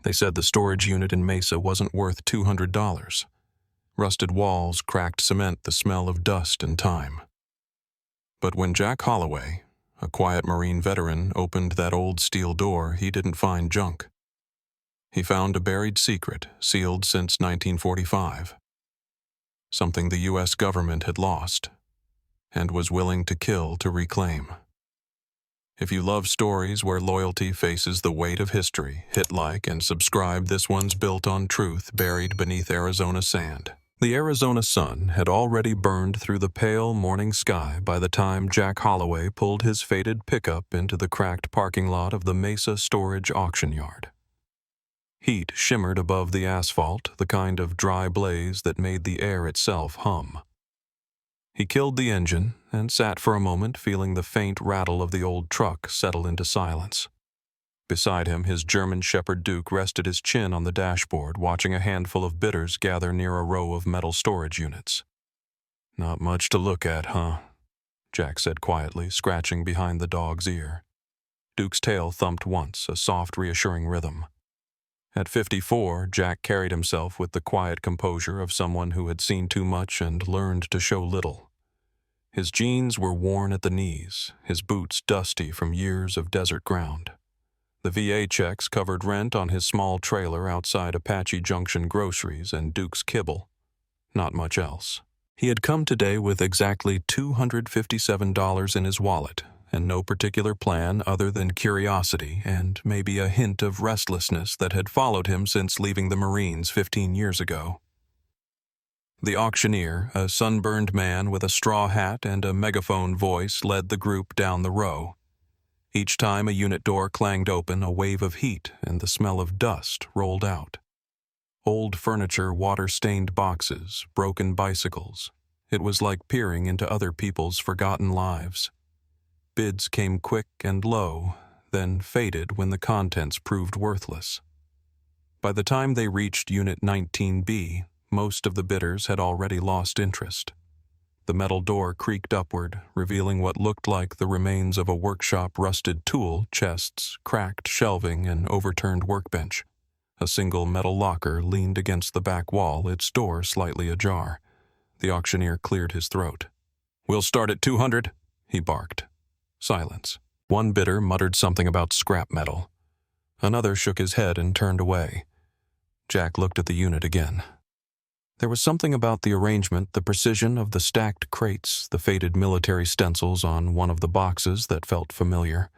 They said the storage unit in Mesa wasn't worth $200. Rusted walls, cracked cement, the smell of dust and time. But when Jack Holloway, a quiet Marine veteran, opened that old steel door, he didn't find junk. He found a buried secret, sealed since 1945. Something the U.S. government had lost, and was willing to kill to reclaim. If you love stories where loyalty faces the weight of history, hit like and subscribe. This one's built on truth buried beneath Arizona sand. The Arizona sun had already burned through the pale morning sky by the time Jack Holloway pulled his faded pickup into the cracked parking lot of the Mesa Storage Auction Yard. Heat shimmered above the asphalt, the kind of dry blaze that made the air itself hum. He killed the engine and sat for a moment, feeling the faint rattle of the old truck settle into silence. Beside him, his German Shepherd Duke rested his chin on the dashboard, watching a handful of bidders gather near a row of metal storage units. "Not much to look at, huh?" Jack said quietly, scratching behind the dog's ear. Duke's tail thumped once, a soft, reassuring rhythm. At 54, Jack carried himself with the quiet composure of someone who had seen too much and learned to show little. His jeans were worn at the knees, his boots dusty from years of desert ground. The VA checks covered rent on his small trailer outside Apache Junction Groceries and Duke's Kibble. Not much else. He had come today with exactly $257 in his wallet, and no particular plan other than curiosity and maybe a hint of restlessness that had followed him since leaving the Marines 15 years ago. The auctioneer, a sunburned man with a straw hat and a megaphone voice, led the group down the row. Each time a unit door clanged open, a wave of heat and the smell of dust rolled out. Old furniture, water-stained boxes, broken bicycles. It was like peering into other people's forgotten lives. Bids came quick and low, then faded when the contents proved worthless. By the time they reached Unit 19B, most of the bidders had already lost interest. The metal door creaked upward, revealing what looked like the remains of a workshop rusted tool, chests, cracked shelving, and overturned workbench. A single metal locker leaned against the back wall, its door slightly ajar. The auctioneer cleared his throat. "We'll start at 200, he barked. Silence. One bidder muttered something about scrap metal. Another shook his head and turned away. Jack looked at the unit again. There was something about the arrangement, the precision of the stacked crates, the faded military stencils on one of the boxes that felt familiar.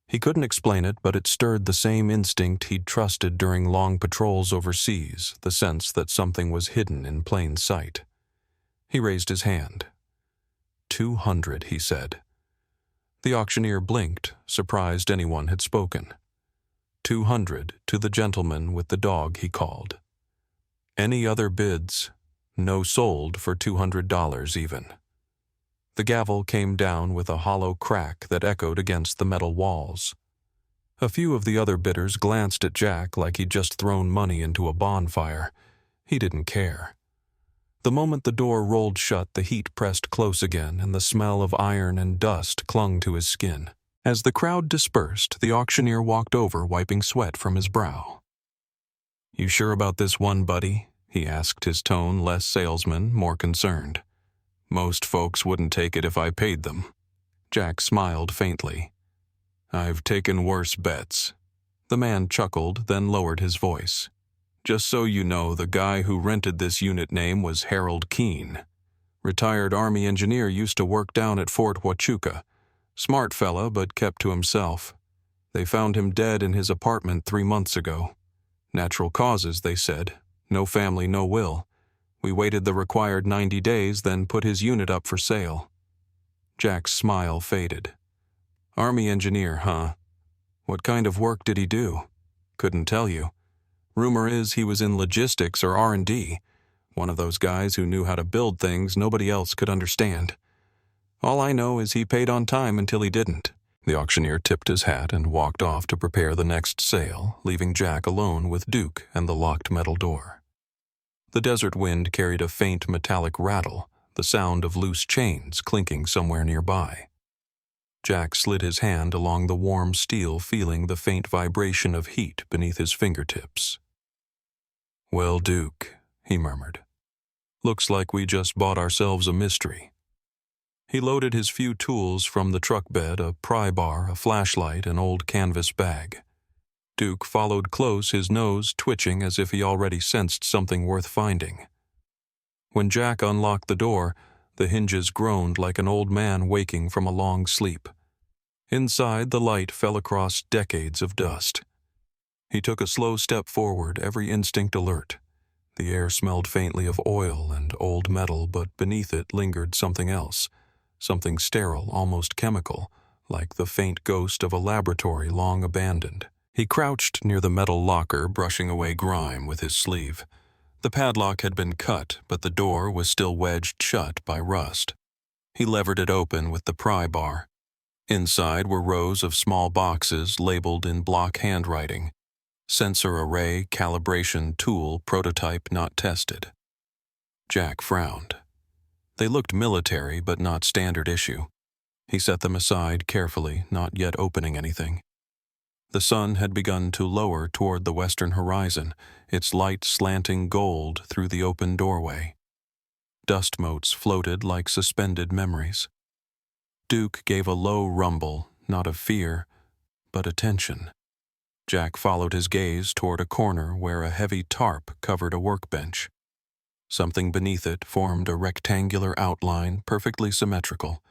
He couldn't explain it, but it stirred the same instinct he'd trusted during long patrols overseas, the sense that something was hidden in plain sight. He raised his hand. 200, he said. The auctioneer blinked, surprised anyone had spoken. 200 to the gentleman with the dog, he called. Any other bids? No sold for $200 even. The gavel came down with a hollow crack that echoed against the metal walls. A few of the other bidders glanced at Jack like he'd just thrown money into a bonfire. He didn't care. The moment the door rolled shut, the heat pressed close again, and the smell of iron and dust clung to his skin. As the crowd dispersed, the auctioneer walked over, wiping sweat from his brow. "You sure about this one, buddy?" he asked, his tone less salesman, more concerned. "Most folks wouldn't take it if I paid them." Jack smiled faintly. "I've taken worse bets." The man chuckled, then lowered his voice. "Just so you know, the guy who rented this unit name was Harold Keene. Retired Army engineer, used to work down at Fort Huachuca. Smart fella, but kept to himself. They found him dead in his apartment 3 months ago. Natural causes, they said. No family, no will. We waited the required 90 days, then put his unit up for sale." Jack's smile faded. "Army engineer, huh? What kind of work did he do?" "Couldn't tell you. Rumor is he was in logistics or R&D, one of those guys who knew how to build things nobody else could understand. All I know is he paid on time until he didn't." The auctioneer tipped his hat and walked off to prepare the next sale, leaving Jack alone with Duke and the locked metal door. The desert wind carried a faint metallic rattle, the sound of loose chains clinking somewhere nearby. Jack slid his hand along the warm steel, feeling the faint vibration of heat beneath his fingertips. "Well, Duke," he murmured, "looks like we just bought ourselves a mystery." He loaded his few tools from the truck bed, a pry bar, a flashlight, an old canvas bag. Duke followed close, his nose twitching as if he already sensed something worth finding. When Jack unlocked the door, the hinges groaned like an old man waking from a long sleep. Inside, the light fell across decades of dust. He took a slow step forward, every instinct alert. The air smelled faintly of oil and old metal, but beneath it lingered something else, something sterile, almost chemical, like the faint ghost of a laboratory long abandoned. He crouched near the metal locker, brushing away grime with his sleeve. The padlock had been cut, but the door was still wedged shut by rust. He levered it open with the pry bar. Inside were rows of small boxes labeled in block handwriting. Sensor array, calibration tool, prototype not tested. Jack frowned. They looked military, but not standard issue. He set them aside carefully, not yet opening anything. The sun had begun to lower toward the western horizon, its light slanting gold through the open doorway. Dust motes floated like suspended memories. Duke gave a low rumble, not of fear, but attention. Jack followed his gaze toward a corner where a heavy tarp covered a workbench. Something beneath it formed a rectangular outline, perfectly symmetrical.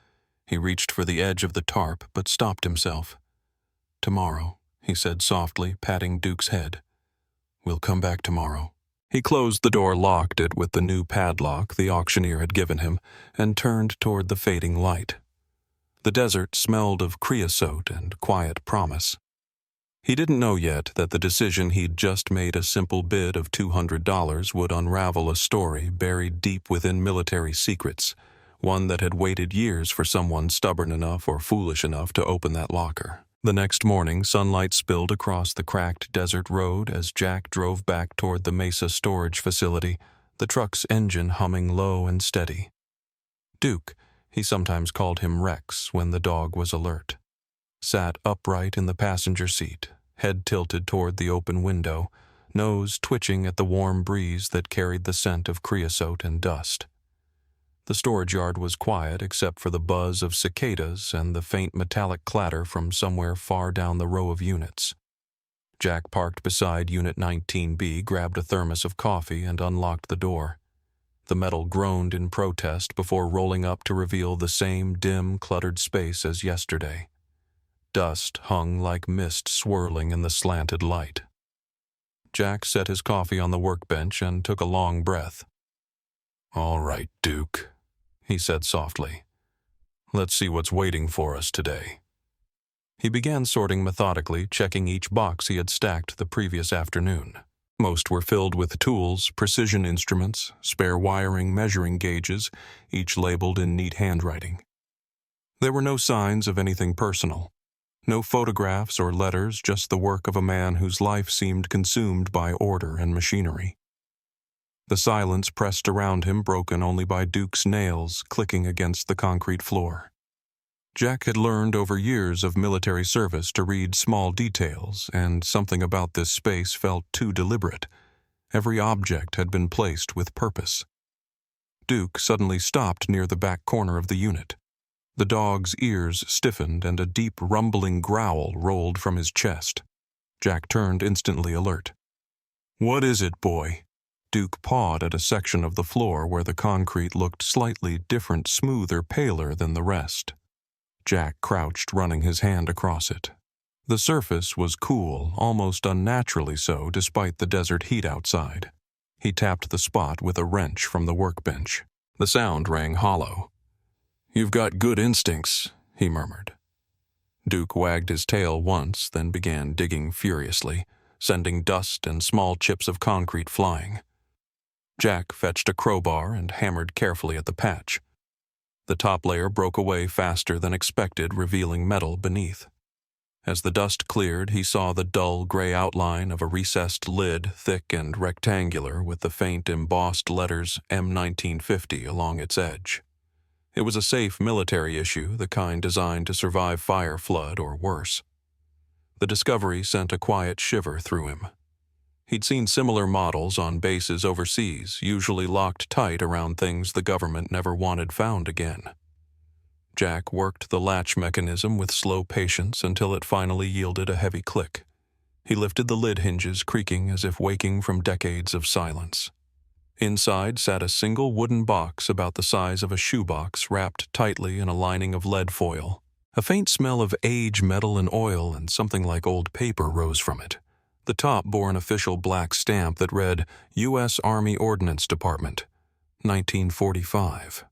He reached for the edge of the tarp, but stopped himself. "Tomorrow," he said softly, patting Duke's head. "We'll come back tomorrow." He closed the door, locked it with the new padlock the auctioneer had given him, and turned toward the fading light. The desert smelled of creosote and quiet promise. He didn't know yet that the decision he'd just made, a simple bid of $200, would unravel a story buried deep within military secrets, one that had waited years for someone stubborn enough or foolish enough to open that locker. The next morning, sunlight spilled across the cracked desert road as Jack drove back toward the Mesa storage facility, the truck's engine humming low and steady. Duke, he sometimes called him Rex when the dog was alert, sat upright in the passenger seat, head tilted toward the open window, nose twitching at the warm breeze that carried the scent of creosote and dust. The storage yard was quiet except for the buzz of cicadas and the faint metallic clatter from somewhere far down the row of units. Jack parked beside Unit 19B, grabbed a thermos of coffee, and unlocked the door. The metal groaned in protest before rolling up to reveal the same dim, cluttered space as yesterday. Dust hung like mist swirling in the slanted light. Jack set his coffee on the workbench and took a long breath. "All right, Duke," he said softly. "Let's see what's waiting for us today." He began sorting methodically, checking each box he had stacked the previous afternoon. Most were filled with tools, precision instruments, spare wiring, measuring gauges, each labeled in neat handwriting. There were no signs of anything personal. No photographs or letters, just the work of a man whose life seemed consumed by order and machinery. The silence pressed around him, broken only by Duke's nails clicking against the concrete floor. Jack had learned over years of military service to read small details, and something about this space felt too deliberate. Every object had been placed with purpose. Duke suddenly stopped near the back corner of the unit. The dog's ears stiffened and a deep rumbling growl rolled from his chest. Jack turned, instantly alert. "What is it, boy?" Duke pawed at a section of the floor where the concrete looked slightly different, smoother, paler than the rest. Jack crouched, running his hand across it. The surface was cool, almost unnaturally so despite the desert heat outside. He tapped the spot with a wrench from the workbench. The sound rang hollow. "You've got good instincts," he murmured. Duke wagged his tail once, then began digging furiously, sending dust and small chips of concrete flying. Jack fetched a crowbar and hammered carefully at the patch. The top layer broke away faster than expected, revealing metal beneath. As the dust cleared, he saw the dull gray outline of a recessed lid, thick and rectangular, with the faint embossed letters M1950 along its edge. It was a safe military issue, the kind designed to survive fire, flood, or worse. The discovery sent a quiet shiver through him. He'd seen similar models on bases overseas, usually locked tight around things the government never wanted found again. Jack worked the latch mechanism with slow patience until it finally yielded a heavy click. He lifted the lid hinges, creaking as if waking from decades of silence. Inside sat a single wooden box about the size of a shoebox, wrapped tightly in a lining of lead foil. A faint smell of aged metal and oil and something like old paper rose from it. The top bore an official black stamp that read, U.S. Army Ordnance Department, 1945.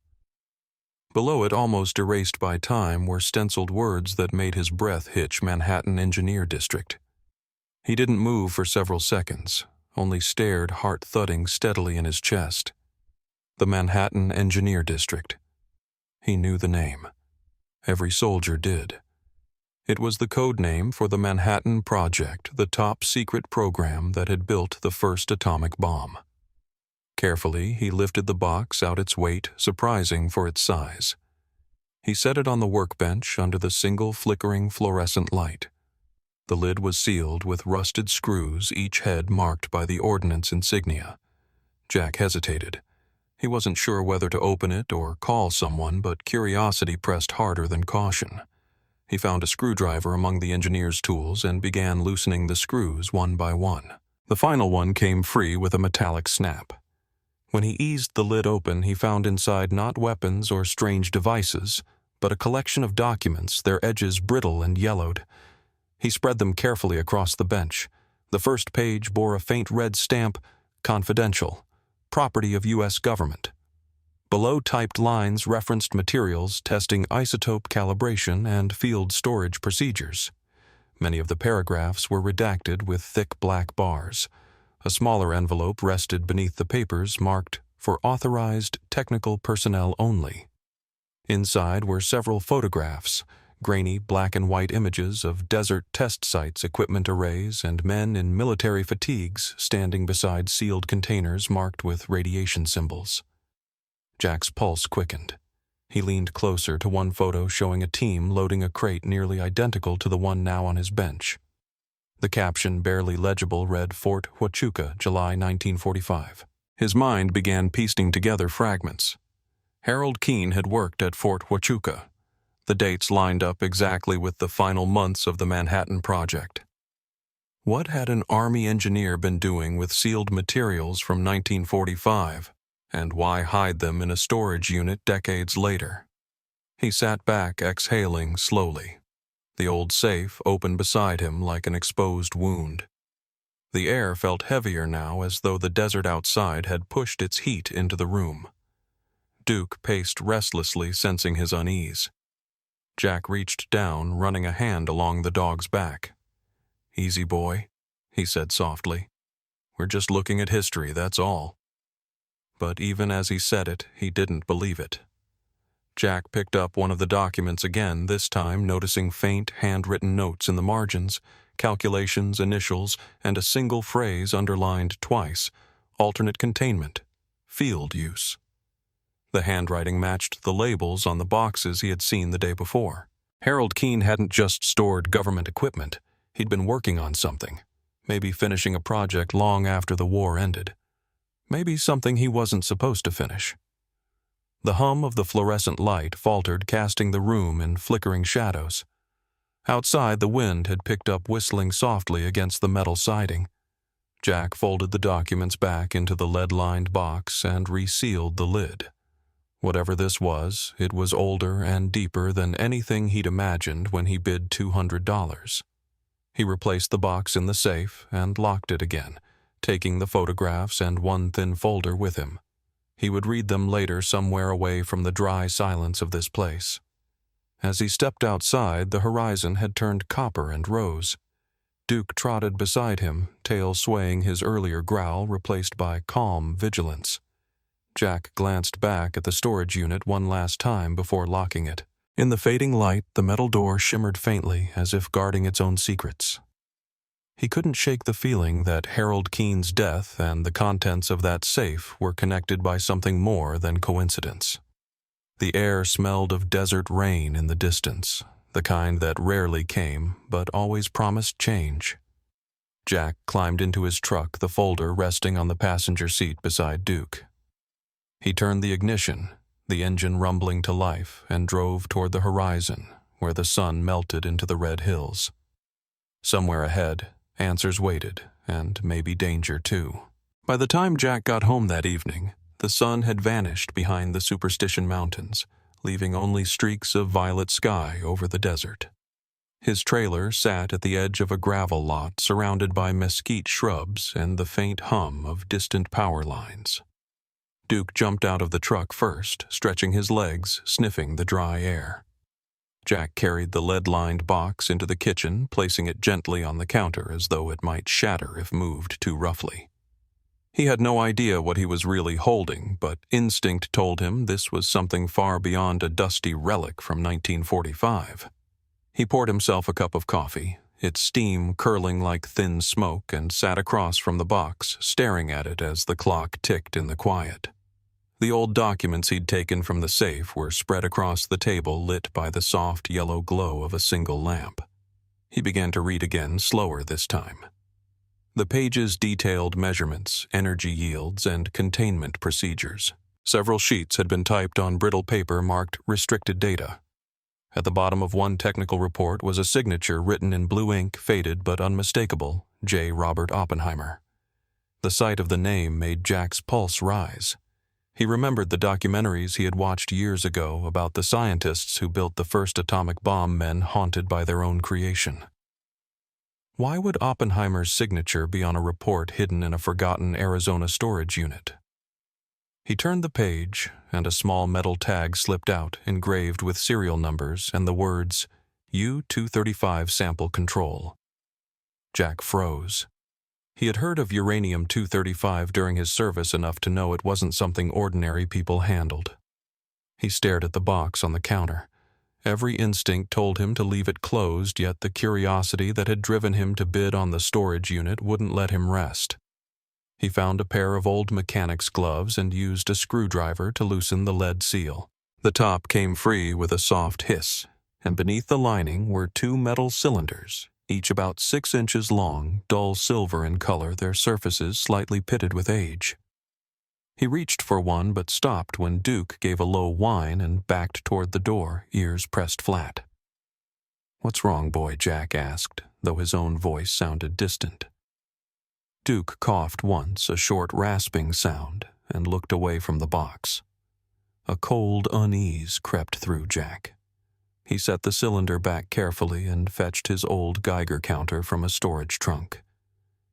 Below it, almost erased by time, were stenciled words that made his breath hitch: Manhattan Engineer District. He didn't move for several seconds, only stared, heart thudding steadily in his chest. The Manhattan Engineer District. He knew the name. Every soldier did. It was the code name for the Manhattan Project, the top-secret program that had built the first atomic bomb. Carefully, he lifted the box out its weight, surprising for its size. He set it on the workbench under the single flickering fluorescent light. The lid was sealed with rusted screws, each head marked by the ordnance insignia. Jack hesitated. He wasn't sure whether to open it or call someone, but curiosity pressed harder than caution. He found a screwdriver among the engineer's tools and began loosening the screws one by one. The final one came free with a metallic snap. When he eased the lid open, he found inside not weapons or strange devices, but a collection of documents, their edges brittle and yellowed. He spread them carefully across the bench. The first page bore a faint red stamp, Confidential, Property of U.S. Government. Below, typed lines referenced materials testing isotope calibration and field storage procedures. Many of the paragraphs were redacted with thick black bars. A smaller envelope rested beneath the papers marked for authorized technical personnel only. Inside were several photographs, grainy black and white images of desert test sites, equipment arrays, and men in military fatigues standing beside sealed containers marked with radiation symbols. Jack's pulse quickened. He leaned closer to one photo showing a team loading a crate nearly identical to the one now on his bench. The caption, barely legible, read Fort Huachuca, July 1945. His mind began piecing together fragments. Harold Keene had worked at Fort Huachuca. The dates lined up exactly with the final months of the Manhattan Project. What had an Army engineer been doing with sealed materials from 1945? And why hide them in a storage unit decades later? He sat back, exhaling slowly. The old safe opened beside him like an exposed wound. The air felt heavier now, as though the desert outside had pushed its heat into the room. Duke paced restlessly, sensing his unease. Jack reached down, running a hand along the dog's back. "Easy, boy," he said softly. "We're just looking at history, that's all." But even as he said it, he didn't believe it. Jack picked up one of the documents again, this time noticing faint, handwritten notes in the margins, calculations, initials, and a single phrase underlined twice: alternate containment, field use. The handwriting matched the labels on the boxes he had seen the day before. Harold Keene hadn't just stored government equipment. He'd been working on something, maybe finishing a project long after the war ended. Maybe something he wasn't supposed to finish. The hum of the fluorescent light faltered, casting the room in flickering shadows. Outside, the wind had picked up, whistling softly against the metal siding. Jack folded the documents back into the lead-lined box and resealed the lid. Whatever this was, it was older and deeper than anything he'd imagined when he bid $200. He replaced the box in the safe and locked it again, taking the photographs and one thin folder with him. He would read them later somewhere away from the dry silence of this place. As he stepped outside, the horizon had turned copper and rose. Duke trotted beside him, tail swaying, his earlier growl replaced by calm vigilance. Jack glanced back at the storage unit one last time before locking it. In the fading light, the metal door shimmered faintly, as if guarding its own secrets. He couldn't shake the feeling that Harold Keene's death and the contents of that safe were connected by something more than coincidence. The air smelled of desert rain in the distance, the kind that rarely came but always promised change. Jack climbed into his truck, the folder resting on the passenger seat beside Duke. He turned the ignition, the engine rumbling to life, and drove toward the horizon, where the sun melted into the red hills. Somewhere ahead, answers waited, and maybe danger too. By the time Jack got home that evening, the sun had vanished behind the Superstition Mountains, leaving only streaks of violet sky over the desert. His trailer sat at the edge of a gravel lot surrounded by mesquite shrubs and the faint hum of distant power lines. Duke jumped out of the truck first, stretching his legs, sniffing the dry air. Jack carried the lead-lined box into the kitchen, placing it gently on the counter as though it might shatter if moved too roughly. He had no idea what he was really holding, but instinct told him this was something far beyond a dusty relic from 1945. He poured himself a cup of coffee, its steam curling like thin smoke, and sat across from the box, staring at it as the clock ticked in the quiet. The old documents he'd taken from the safe were spread across the table, lit by the soft yellow glow of a single lamp. He began to read again, slower this time. The pages detailed measurements, energy yields, and containment procedures. Several sheets had been typed on brittle paper marked restricted data. At the bottom of one technical report was a signature written in blue ink, faded but unmistakable, J. Robert Oppenheimer. The sight of the name made Jack's pulse rise. He remembered the documentaries he had watched years ago about the scientists who built the first atomic bomb, men haunted by their own creation. Why would Oppenheimer's signature be on a report hidden in a forgotten Arizona storage unit? He turned the page, and a small metal tag slipped out, engraved with serial numbers and the words, U-235 Sample Control. Jack froze. He had heard of uranium-235 during his service enough to know it wasn't something ordinary people handled. He stared at the box on the counter. Every instinct told him to leave it closed, yet the curiosity that had driven him to bid on the storage unit wouldn't let him rest. He found a pair of old mechanic's gloves and used a screwdriver to loosen the lead seal. The top came free with a soft hiss, and beneath the lining were two metal cylinders, each about 6 inches long, dull silver in color, their surfaces slightly pitted with age. He reached for one but stopped when Duke gave a low whine and backed toward the door, ears pressed flat. "What's wrong, boy?" Jack asked, though his own voice sounded distant. Duke coughed once, a short rasping sound, and looked away from the box. A cold unease crept through Jack. He set the cylinder back carefully and fetched his old Geiger counter from a storage trunk.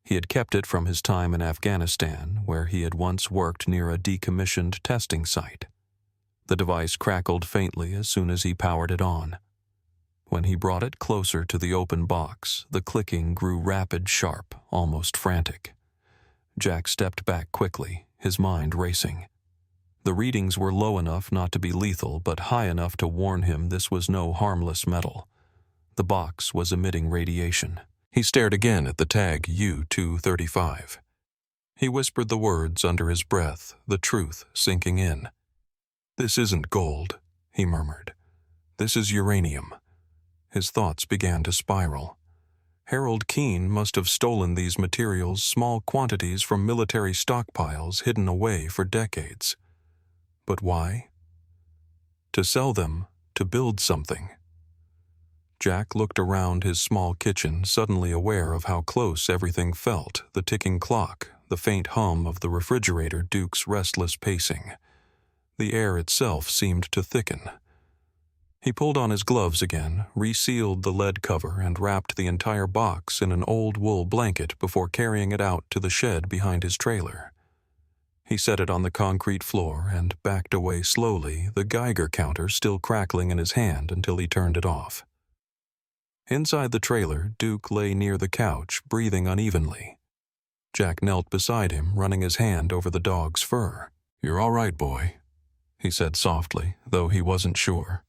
He had kept it from his time in Afghanistan, where he had once worked near a decommissioned testing site. The device crackled faintly as soon as he powered it on. When he brought it closer to the open box, the clicking grew rapid, sharp, almost frantic. Jack stepped back quickly, his mind racing. The readings were low enough not to be lethal, but high enough to warn him this was no harmless metal. The box was emitting radiation. He stared again at the tag U-235. He whispered the words under his breath, the truth sinking in. "This isn't gold," he murmured. "This is uranium." His thoughts began to spiral. Harold Keene must have stolen these materials, small quantities from military stockpiles hidden away for decades. But why? To sell them, to build something. Jack looked around his small kitchen, suddenly aware of how close everything felt, the ticking clock, the faint hum of the refrigerator, Duke's restless pacing. The air itself seemed to thicken. He pulled on his gloves again, resealed the lead cover, and wrapped the entire box in an old wool blanket before carrying it out to the shed behind his trailer. He set it on the concrete floor and backed away slowly, the Geiger counter still crackling in his hand until he turned it off. Inside the trailer, Duke lay near the couch, breathing unevenly. Jack knelt beside him, running his hand over the dog's fur. "You're all right, boy," he said softly, though he wasn't sure.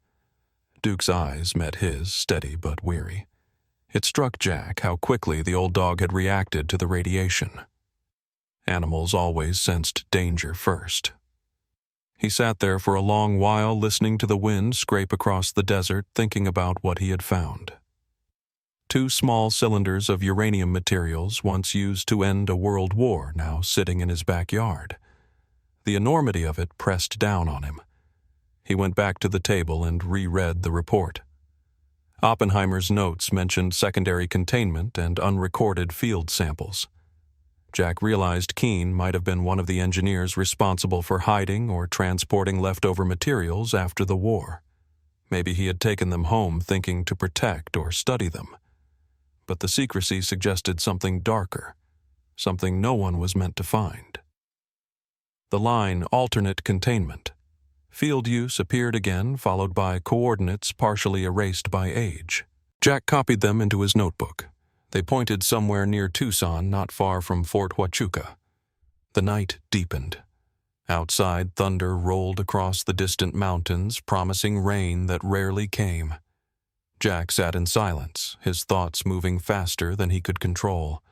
Duke's eyes met his, steady but weary. It struck Jack how quickly the old dog had reacted to the radiation. Animals always sensed danger first. He sat there for a long while, listening to the wind scrape across the desert, thinking about what he had found. 2 small cylinders of uranium materials once used to end a world war, now sitting in his backyard. The enormity of it pressed down on him. He went back to the table and reread the report. Oppenheimer's notes mentioned secondary containment and unrecorded field samples. Jack realized Keene might have been one of the engineers responsible for hiding or transporting leftover materials after the war. Maybe he had taken them home thinking to protect or study them. But the secrecy suggested something darker, something no one was meant to find. The line alternate containment. Field use appeared again, followed by coordinates partially erased by age. Jack copied them into his notebook. They pointed somewhere near Tucson, not far from Fort Huachuca. The night deepened. Outside, thunder rolled across the distant mountains, promising rain that rarely came. Jack sat in silence, his thoughts moving faster than he could control.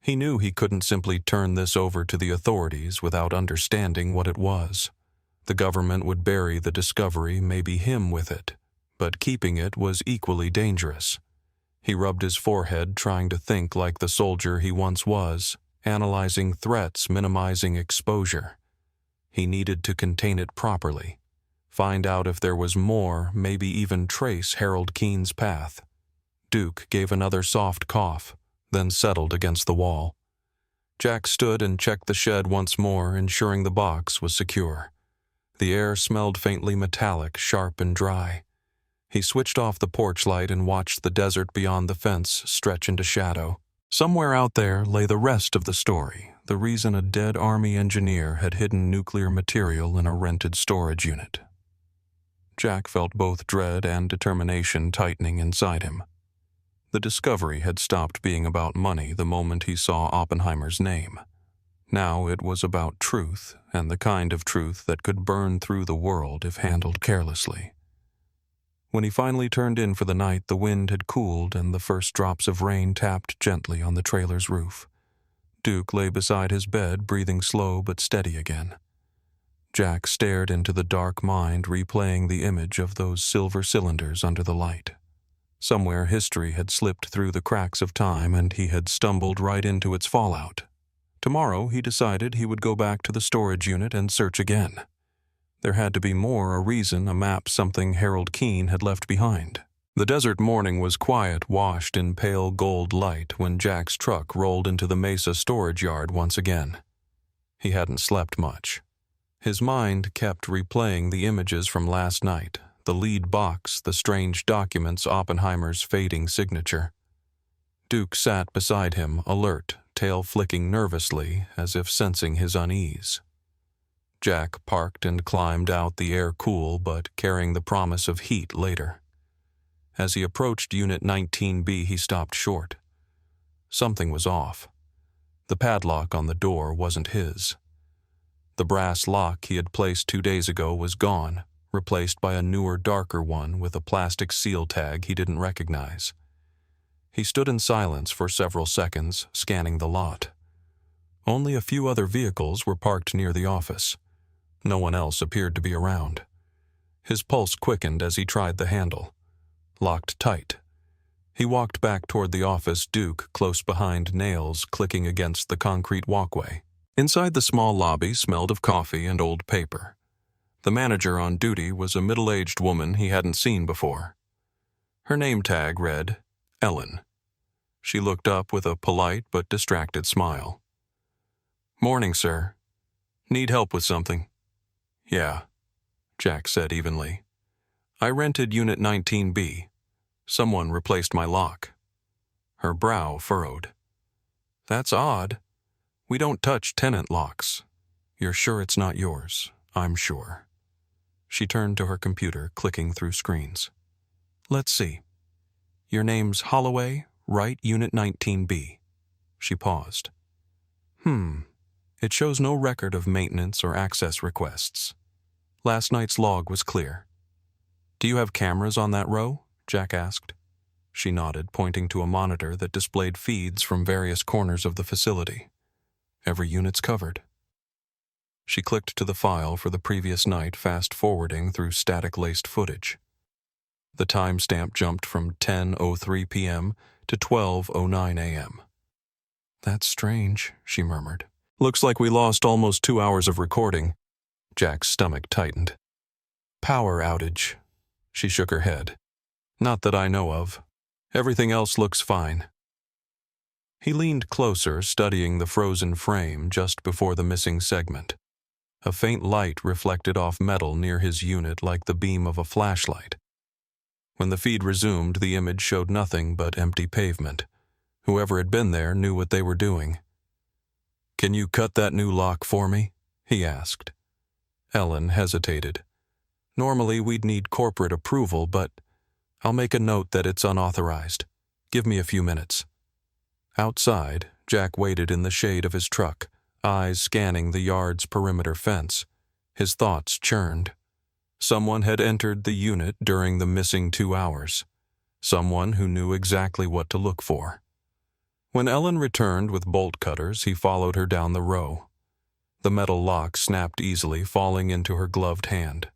He knew he couldn't simply turn this over to the authorities without understanding what it was. The government would bury the discovery, maybe him with it, but keeping it was equally dangerous. He rubbed his forehead, trying to think like the soldier he once was, analyzing threats, minimizing exposure. He needed to contain it properly, find out if there was more, maybe even trace Harold Keene's path. Duke gave another soft cough, then settled against the wall. Jack stood and checked the shed once more, ensuring the box was secure. The air smelled faintly metallic, sharp and dry. He switched off the porch light and watched the desert beyond the fence stretch into shadow. Somewhere out there lay the rest of the story, the reason a dead Army engineer had hidden nuclear material in a rented storage unit. Jack felt both dread and determination tightening inside him. The discovery had stopped being about money the moment he saw Oppenheimer's name. Now it was about truth, and the kind of truth that could burn through the world if handled carelessly. When he finally turned in for the night, the wind had cooled and the first drops of rain tapped gently on the trailer's roof. Duke lay beside his bed, breathing slow but steady again. Jack stared into the dark mind, replaying the image of those silver cylinders under the light. Somewhere history had slipped through the cracks of time and he had stumbled right into its fallout. Tomorrow, he decided he would go back to the storage unit and search again. There had to be more, a reason, a map, something Harold Keene had left behind. The desert morning was quiet, washed in pale gold light when Jack's truck rolled into the Mesa storage yard once again. He hadn't slept much. His mind kept replaying the images from last night, the lead box, the strange documents, Oppenheimer's fading signature. Duke sat beside him, alert, tail flicking nervously as if sensing his unease. Jack parked and climbed out, the air cool but carrying the promise of heat later. As he approached Unit 19B, he stopped short. Something was off. The padlock on the door wasn't his. The brass lock he had placed 2 days ago was gone, replaced by a newer, darker one with a plastic seal tag he didn't recognize. He stood in silence for several seconds, scanning the lot. Only a few other vehicles were parked near the office. No one else appeared to be around. His pulse quickened as he tried the handle. Locked tight. He walked back toward the office, Duke close behind, nails clicking against the concrete walkway. Inside, the small lobby smelled of coffee and old paper. The manager on duty was a middle-aged woman he hadn't seen before. Her name tag read, Ellen. She looked up with a polite but distracted smile. "Morning, sir. Need help with something?" "Yeah," Jack said evenly. "I rented Unit 19B. Someone replaced my lock." Her brow furrowed. "That's odd. We don't touch tenant locks. You're sure it's not yours?" "I'm sure." She turned to her computer, clicking through screens. "Let's see. Your name's Holloway, right? Unit 19B. She paused. It shows no record of maintenance or access requests. Last night's log was clear. "Do you have cameras on that row?" Jack asked. She nodded, pointing to a monitor that displayed feeds from various corners of the facility. "Every unit's covered." She clicked to the file for the previous night, fast-forwarding through static-laced footage. The timestamp jumped from 10:03 p.m. to 12:09 a.m. "That's strange," she murmured. "Looks like we lost almost 2 hours of recording." Jack's stomach tightened. "Power outage." She shook her head. "Not that I know of. Everything else looks fine." He leaned closer, studying the frozen frame just before the missing segment. A faint light reflected off metal near his unit like the beam of a flashlight. When the feed resumed, the image showed nothing but empty pavement. Whoever had been there knew what they were doing. "Can you cut that new lock for me?" he asked. Ellen hesitated. "Normally we'd need corporate approval, but I'll make a note that it's unauthorized. Give me a few minutes." Outside, Jack waited in the shade of his truck, eyes scanning the yard's perimeter fence. His thoughts churned. Someone had entered the unit during the missing 2 hours. Someone who knew exactly what to look for. When Ellen returned with bolt cutters, he followed her down the row. The metal lock snapped easily, falling into her gloved hand.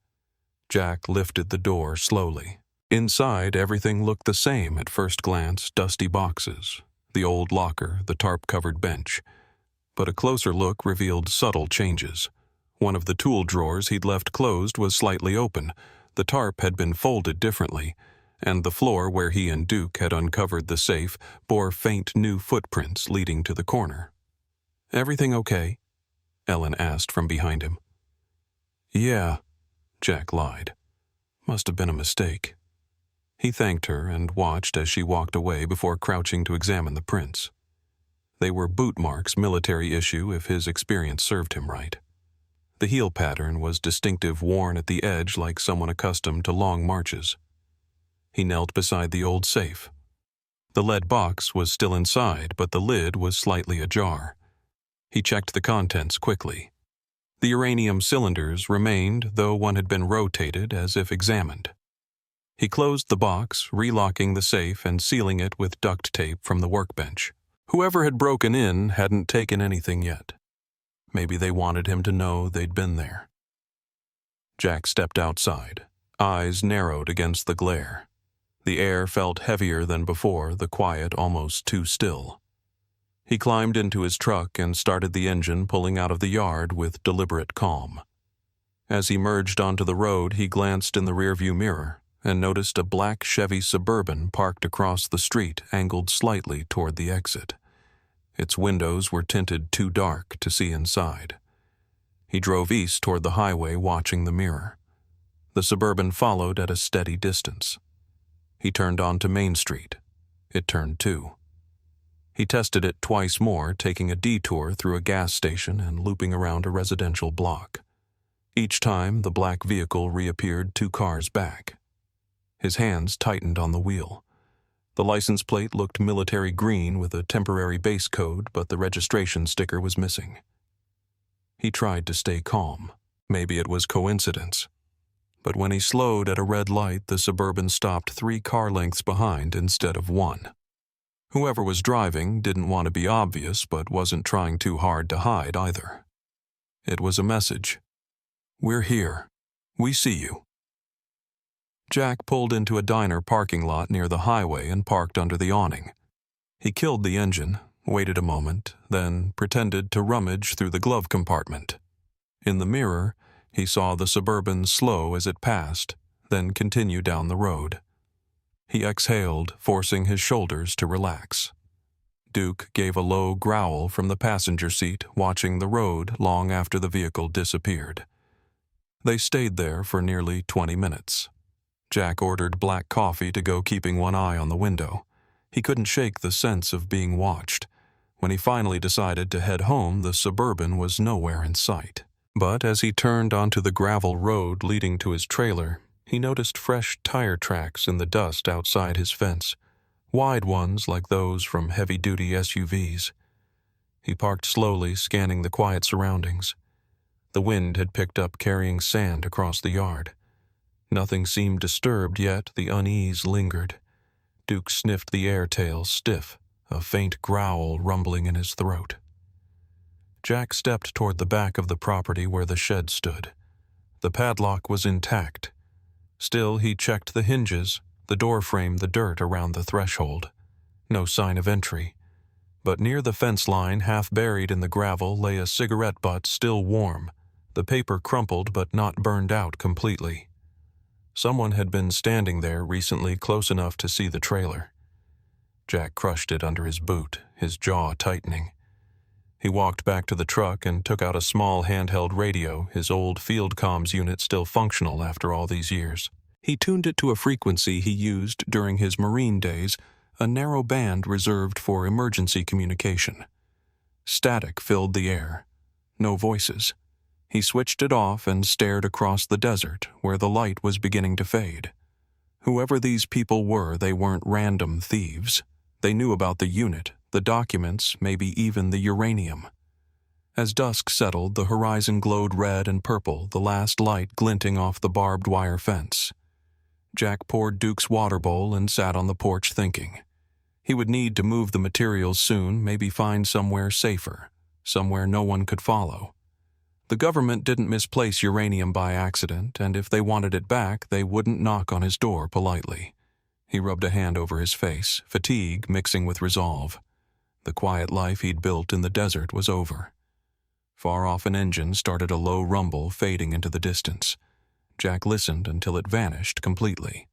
Jack lifted the door slowly. Inside, everything looked the same at first glance: dusty boxes, the old locker, the tarp-covered bench. But a closer look revealed subtle changes. One of the tool drawers he'd left closed was slightly open. The tarp had been folded differently, and the floor where he and Duke had uncovered the safe bore faint new footprints leading to the corner. "Everything okay?" Ellen asked from behind him. "Yeah," Jack lied. "Must have been a mistake." He thanked her and watched as she walked away before crouching to examine the prints. They were boot marks, military issue if his experience served him right. The heel pattern was distinctive, worn at the edge like someone accustomed to long marches. He knelt beside the old safe. The lead box was still inside, but the lid was slightly ajar. He checked the contents quickly. The uranium cylinders remained, though one had been rotated as if examined. He closed the box, relocking the safe and sealing it with duct tape from the workbench. Whoever had broken in hadn't taken anything yet. Maybe they wanted him to know they'd been there. Jack stepped outside, eyes narrowed against the glare. The air felt heavier than before, the quiet almost too still. He climbed into his truck and started the engine, pulling out of the yard with deliberate calm. As he merged onto the road, he glanced in the rearview mirror and noticed a black Chevy Suburban parked across the street, angled slightly toward the exit. Its windows were tinted too dark to see inside. He drove east toward the highway, watching the mirror. The Suburban followed at a steady distance. He turned onto Main Street. It turned too. He tested it twice more, taking a detour through a gas station and looping around a residential block. Each time, the black vehicle reappeared 2 cars back. His hands tightened on the wheel. The license plate looked military green with a temporary base code, but the registration sticker was missing. He tried to stay calm. Maybe it was coincidence. But when he slowed at a red light, the Suburban stopped 3 car lengths behind instead of 1. Whoever was driving didn't want to be obvious, but wasn't trying too hard to hide either. It was a message. "We're here. We see you." Jack pulled into a diner parking lot near the highway and parked under the awning. He killed the engine, waited a moment, then pretended to rummage through the glove compartment. In the mirror, he saw the Suburban slow as it passed, then continue down the road. He exhaled, forcing his shoulders to relax. Duke gave a low growl from the passenger seat, watching the road long after the vehicle disappeared. They stayed there for nearly 20 minutes. Jack ordered black coffee to go, keeping one eye on the window. He couldn't shake the sense of being watched. When he finally decided to head home, the Suburban was nowhere in sight. But as he turned onto the gravel road leading to his trailer, he noticed fresh tire tracks in the dust outside his fence, wide ones like those from heavy-duty SUVs. He parked slowly, scanning the quiet surroundings. The wind had picked up, carrying sand across the yard. Nothing seemed disturbed, yet the unease lingered. Duke sniffed the air tail, stiff, a faint growl rumbling in his throat. Jack stepped toward the back of the property where the shed stood. The padlock was intact. Still, he checked the hinges, the door frame, the dirt around the threshold. No sign of entry. But near the fence line, half buried in the gravel, lay a cigarette butt still warm, the paper crumpled but not burned out completely. Someone had been standing there recently, close enough to see the trailer. Jack crushed it under his boot, his jaw tightening. He walked back to the truck and took out a small handheld radio, his old field comms unit still functional after all these years. He tuned it to a frequency he used during his Marine days, a narrow band reserved for emergency communication. Static filled the air. No voices. He switched it off and stared across the desert, where the light was beginning to fade. Whoever these people were, they weren't random thieves. They knew about the unit, the documents, maybe even the uranium. As dusk settled, the horizon glowed red and purple, the last light glinting off the barbed wire fence. Jack poured Duke's water bowl and sat on the porch thinking. He would need to move the materials soon, maybe find somewhere safer, somewhere no one could follow. The government didn't misplace uranium by accident, and if they wanted it back, they wouldn't knock on his door politely. He rubbed a hand over his face, fatigue mixing with resolve. The quiet life he'd built in the desert was over. Far off an engine started a low rumble fading into the distance. Jack listened until it vanished completely.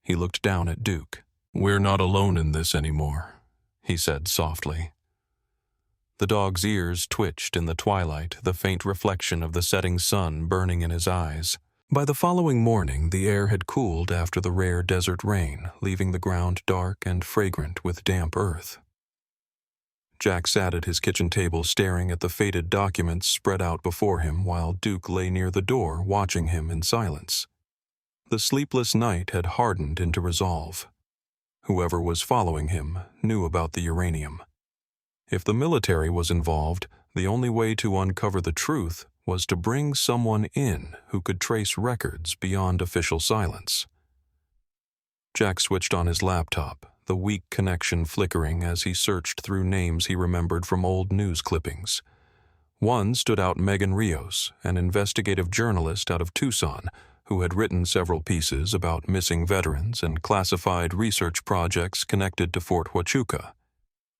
He looked down at Duke. "We're not alone in this anymore," he said softly. The dog's ears twitched in the twilight, the faint reflection of the setting sun burning in his eyes. By the following morning, the air had cooled after the rare desert rain, leaving the ground dark and fragrant with damp earth. Jack sat at his kitchen table staring at the faded documents spread out before him while Duke lay near the door watching him in silence. The sleepless night had hardened into resolve. Whoever was following him knew about the uranium. If the military was involved, the only way to uncover the truth was to bring someone in who could trace records beyond official silence. Jack switched on his laptop, the weak connection flickering as he searched through names he remembered from old news clippings. One stood out: Megan Rios, an investigative journalist out of Tucson who had written several pieces about missing veterans and classified research projects connected to Fort Huachuca.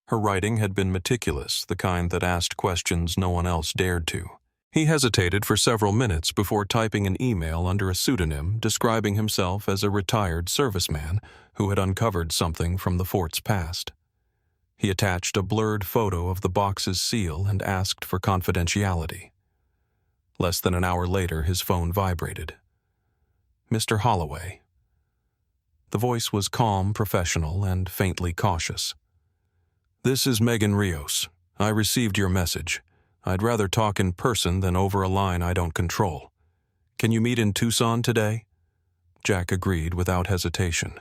Her writing had been meticulous, the kind that asked questions no one else dared to. He hesitated for several minutes before typing an email under a pseudonym describing himself as a retired serviceman who had uncovered something from the fort's past. He attached a blurred photo of the box's seal and asked for confidentiality. Less than an hour later, his phone vibrated. Mr. Holloway. The voice was calm, professional, and faintly cautious. "This is Megan Rios. I received your message. I'd rather talk in person than over a line I don't control. Can you meet in Tucson today?" Jack agreed without hesitation.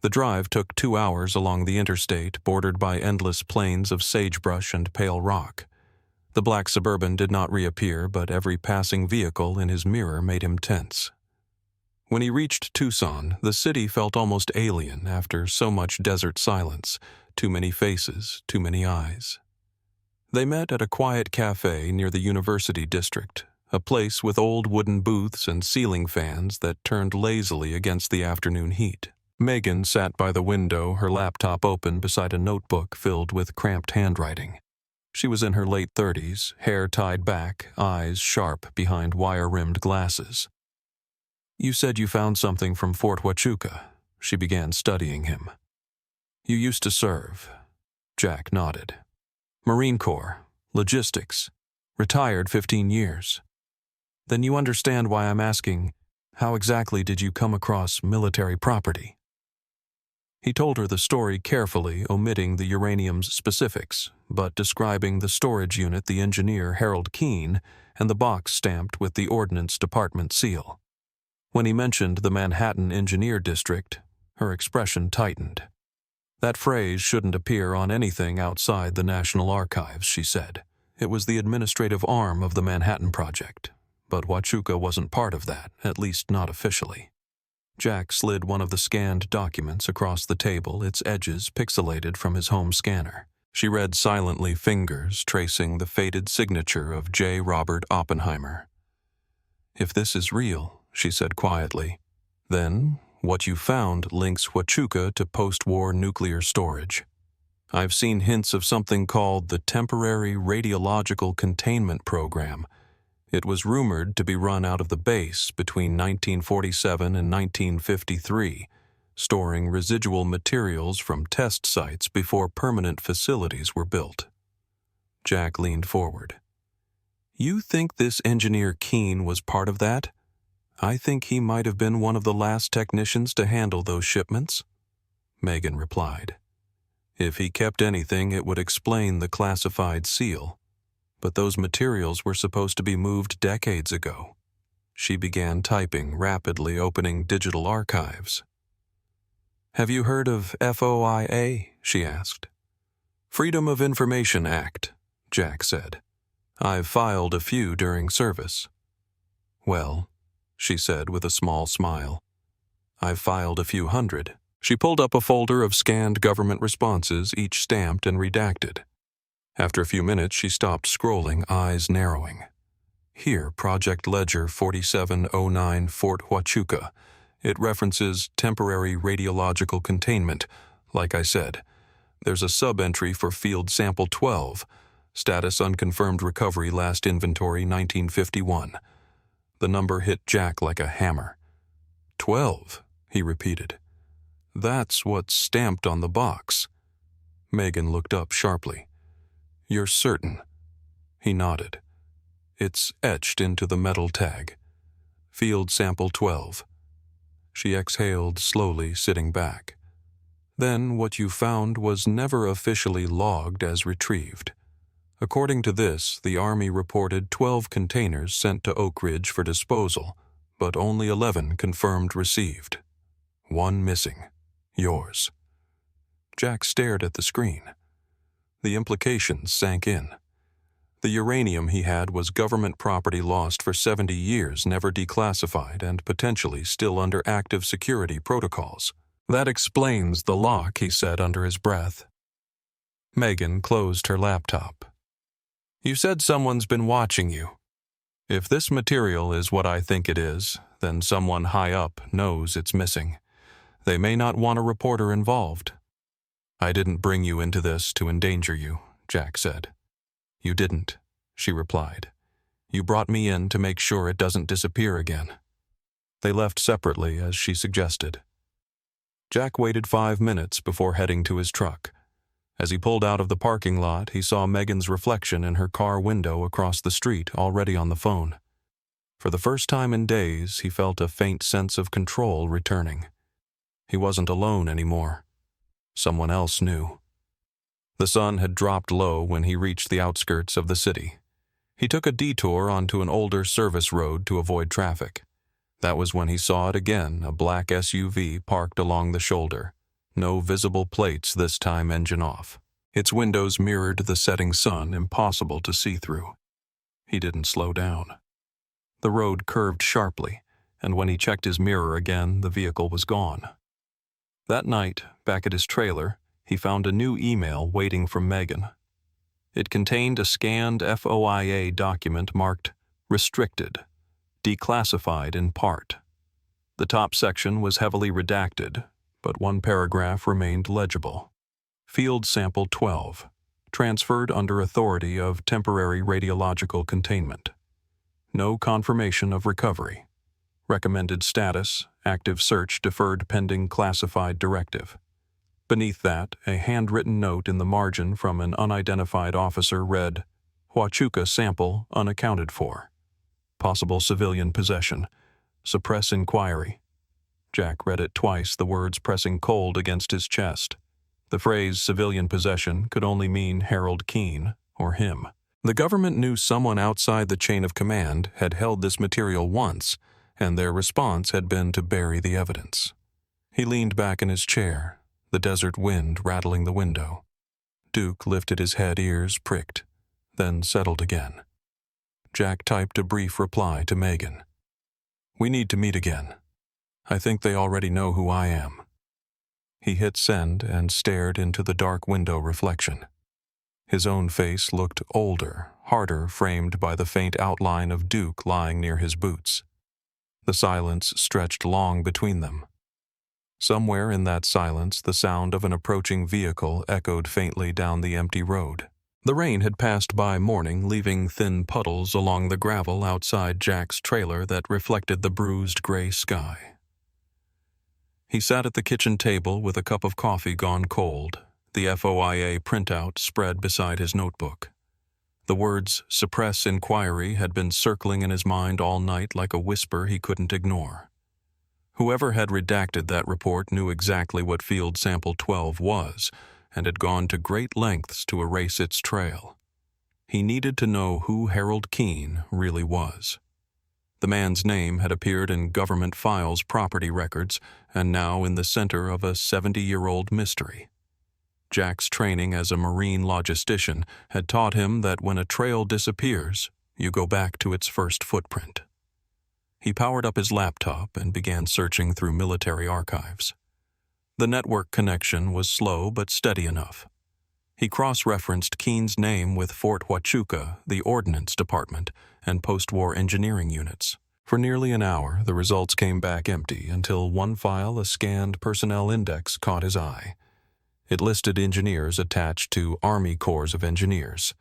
The drive took 2 hours along the interstate, bordered by endless plains of sagebrush and pale rock. The black Suburban did not reappear, but every passing vehicle in his mirror made him tense. When he reached Tucson, the city felt almost alien after so much desert silence, too many faces, too many eyes. They met at a quiet cafe near the University District, a place with old wooden booths and ceiling fans that turned lazily against the afternoon heat. Megan sat by the window, her laptop open beside a notebook filled with cramped handwriting. She was in her late 30s, hair tied back, eyes sharp behind wire-rimmed glasses. "You said you found something from Fort Huachuca." She began studying him. "You used to serve." Jack nodded. "Marine Corps, logistics, retired 15 years. Then you understand why I'm asking, how exactly did you come across military property?" He told her the story carefully, omitting the uranium's specifics, but describing the storage unit, the engineer Harold Keene, and the box stamped with the Ordnance Department seal. When he mentioned the Manhattan Engineer District, her expression tightened. That phrase shouldn't appear on anything outside the National Archives, she said. It was the administrative arm of the Manhattan Project, but Huachuca wasn't part of that, at least not officially. Jack slid one of the scanned documents across the table, its edges pixelated from his home scanner. She read silently, fingers tracing the faded signature of J. Robert Oppenheimer. "If this is real," she said quietly, "then what you found links Huachuca to post-war nuclear storage. I've seen hints of something called the Temporary Radiological Containment Program. It was rumored to be run out of the base between 1947 and 1953, storing residual materials from test sites before permanent facilities were built." Jack leaned forward. "You think this engineer Keene was part of that? I think he might have been one of the last technicians to handle those shipments." Megan replied. "If he kept anything, it would explain the classified seal. But those materials were supposed to be moved decades ago." She began typing, rapidly opening digital archives. "Have you heard of FOIA?" she asked. "Freedom of Information Act," Jack said. "I've filed a few during service." "Well," she said with a small smile, "I've filed a few hundred." She pulled up a folder of scanned government responses, each stamped and redacted. After a few minutes, she stopped scrolling, eyes narrowing. "Here, Project Ledger 4709 Fort Huachuca. It references temporary radiological containment. Like I said, there's a sub-entry for Field Sample 12. Status unconfirmed recovery, last inventory 1951. The number hit Jack like a hammer. 12, he repeated. "That's what's stamped on the box." Megan looked up sharply. "You're certain?" He nodded. "It's etched into the metal tag. Field Sample 12. She exhaled slowly, sitting back. "Then what you found was never officially logged as retrieved. According to this, the Army reported 12 containers sent to Oak Ridge for disposal, but only 11 confirmed received. One missing. Yours." Jack stared at the screen. The implications sank in. The uranium he had was government property lost for 70 years, never declassified, and potentially still under active security protocols. "That explains the lock," he said under his breath. Megan closed her laptop. "You said someone's been watching you. If this material is what I think it is, then someone high up knows it's missing. They may not want a reporter involved." "I didn't bring you into this to endanger you," Jack said. "You didn't," she replied. "You brought me in to make sure it doesn't disappear again." They left separately, as she suggested. Jack waited 5 minutes before heading to his truck. As he pulled out of the parking lot, he saw Megan's reflection in her car window across the street, already on the phone. For the first time in days, he felt a faint sense of control returning. He wasn't alone anymore. Someone else knew. The sun had dropped low when he reached the outskirts of the city. He took a detour onto an older service road to avoid traffic. That was when he saw it again, a black SUV parked along the shoulder. No visible plates this time, engine off. Its windows mirrored the setting sun, impossible to see through. He didn't slow down. The road curved sharply, and when he checked his mirror again, the vehicle was gone. That night, back at his trailer, he found a new email waiting from Megan. It contained a scanned FOIA document marked Restricted, Declassified in part. The top section was heavily redacted, but one paragraph remained legible. Field Sample 12, transferred under authority of temporary radiological containment. No confirmation of recovery. Recommended status, active search deferred pending classified directive. Beneath that, a handwritten note in the margin from an unidentified officer read, "Huachuca sample unaccounted for. Possible civilian possession. Suppress inquiry." Jack read it twice, the words pressing cold against his chest. The phrase civilian possession could only mean Harold Keene or him. The government knew someone outside the chain of command had held this material once, and their response had been to bury the evidence. He leaned back in his chair, the desert wind rattling the window. Duke lifted his head, ears pricked, then settled again. Jack typed a brief reply to Megan. "We need to meet again. I think they already know who I am." He hit send and stared into the dark window reflection. His own face looked older, harder, framed by the faint outline of Duke lying near his boots. The silence stretched long between them. Somewhere in that silence, the sound of an approaching vehicle echoed faintly down the empty road. The rain had passed by morning, leaving thin puddles along the gravel outside Jack's trailer that reflected the bruised gray sky. He sat at the kitchen table with a cup of coffee gone cold, the FOIA printout spread beside his notebook. The words "suppress inquiry" had been circling in his mind all night like a whisper he couldn't ignore. Whoever had redacted that report knew exactly what Field Sample 12 was, and had gone to great lengths to erase its trail. He needed to know who Harold Keene really was. The man's name had appeared in government files' property records, and now in the center of a 70-year-old mystery. Jack's training as a marine logistician had taught him that when a trail disappears, you go back to its first footprint. He powered up his laptop and began searching through military archives. The network connection was slow but steady enough. He cross-referenced Keene's name with Fort Huachuca, the Ordnance Department, and post-war engineering units. For nearly an hour, the results came back empty until one file, a scanned personnel index, caught his eye. It listed engineers attached to Army Corps of Engineers.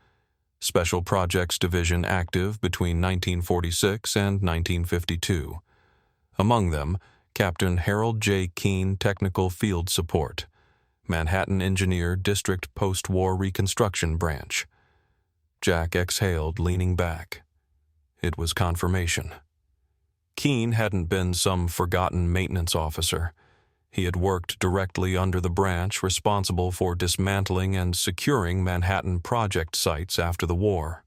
Special Projects Division active between 1946 and 1952. Among them, Captain Harold J. Keene Technical Field Support, Manhattan Engineer District Post-War Reconstruction Branch. Jack exhaled, leaning back. It was confirmation. Keene hadn't been some forgotten maintenance officer. He had worked directly under the branch responsible for dismantling and securing Manhattan project sites after the war.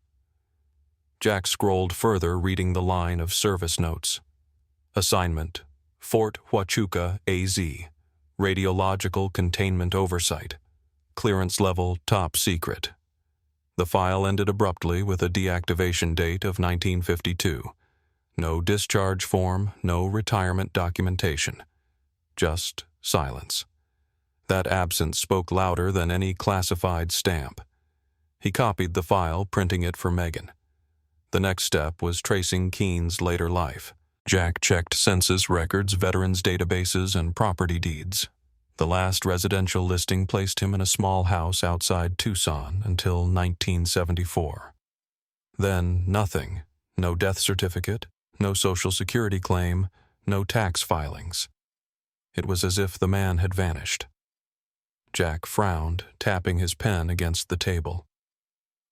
Jack scrolled further, reading the line of service notes. Assignment: Fort Huachuca, AZ. Radiological Containment Oversight. Clearance level top secret. The file ended abruptly with a deactivation date of 1952. No discharge form, no retirement documentation. Just silence. That absence spoke louder than any classified stamp. He copied the file, printing it for Megan. The next step was tracing Keene's later life. Jack checked census records, veterans databases, and property deeds. The last residential listing placed him in a small house outside Tucson until 1974. Then nothing. No death certificate, no Social Security claim, no tax filings. It was as if the man had vanished. Jack frowned, tapping his pen against the table.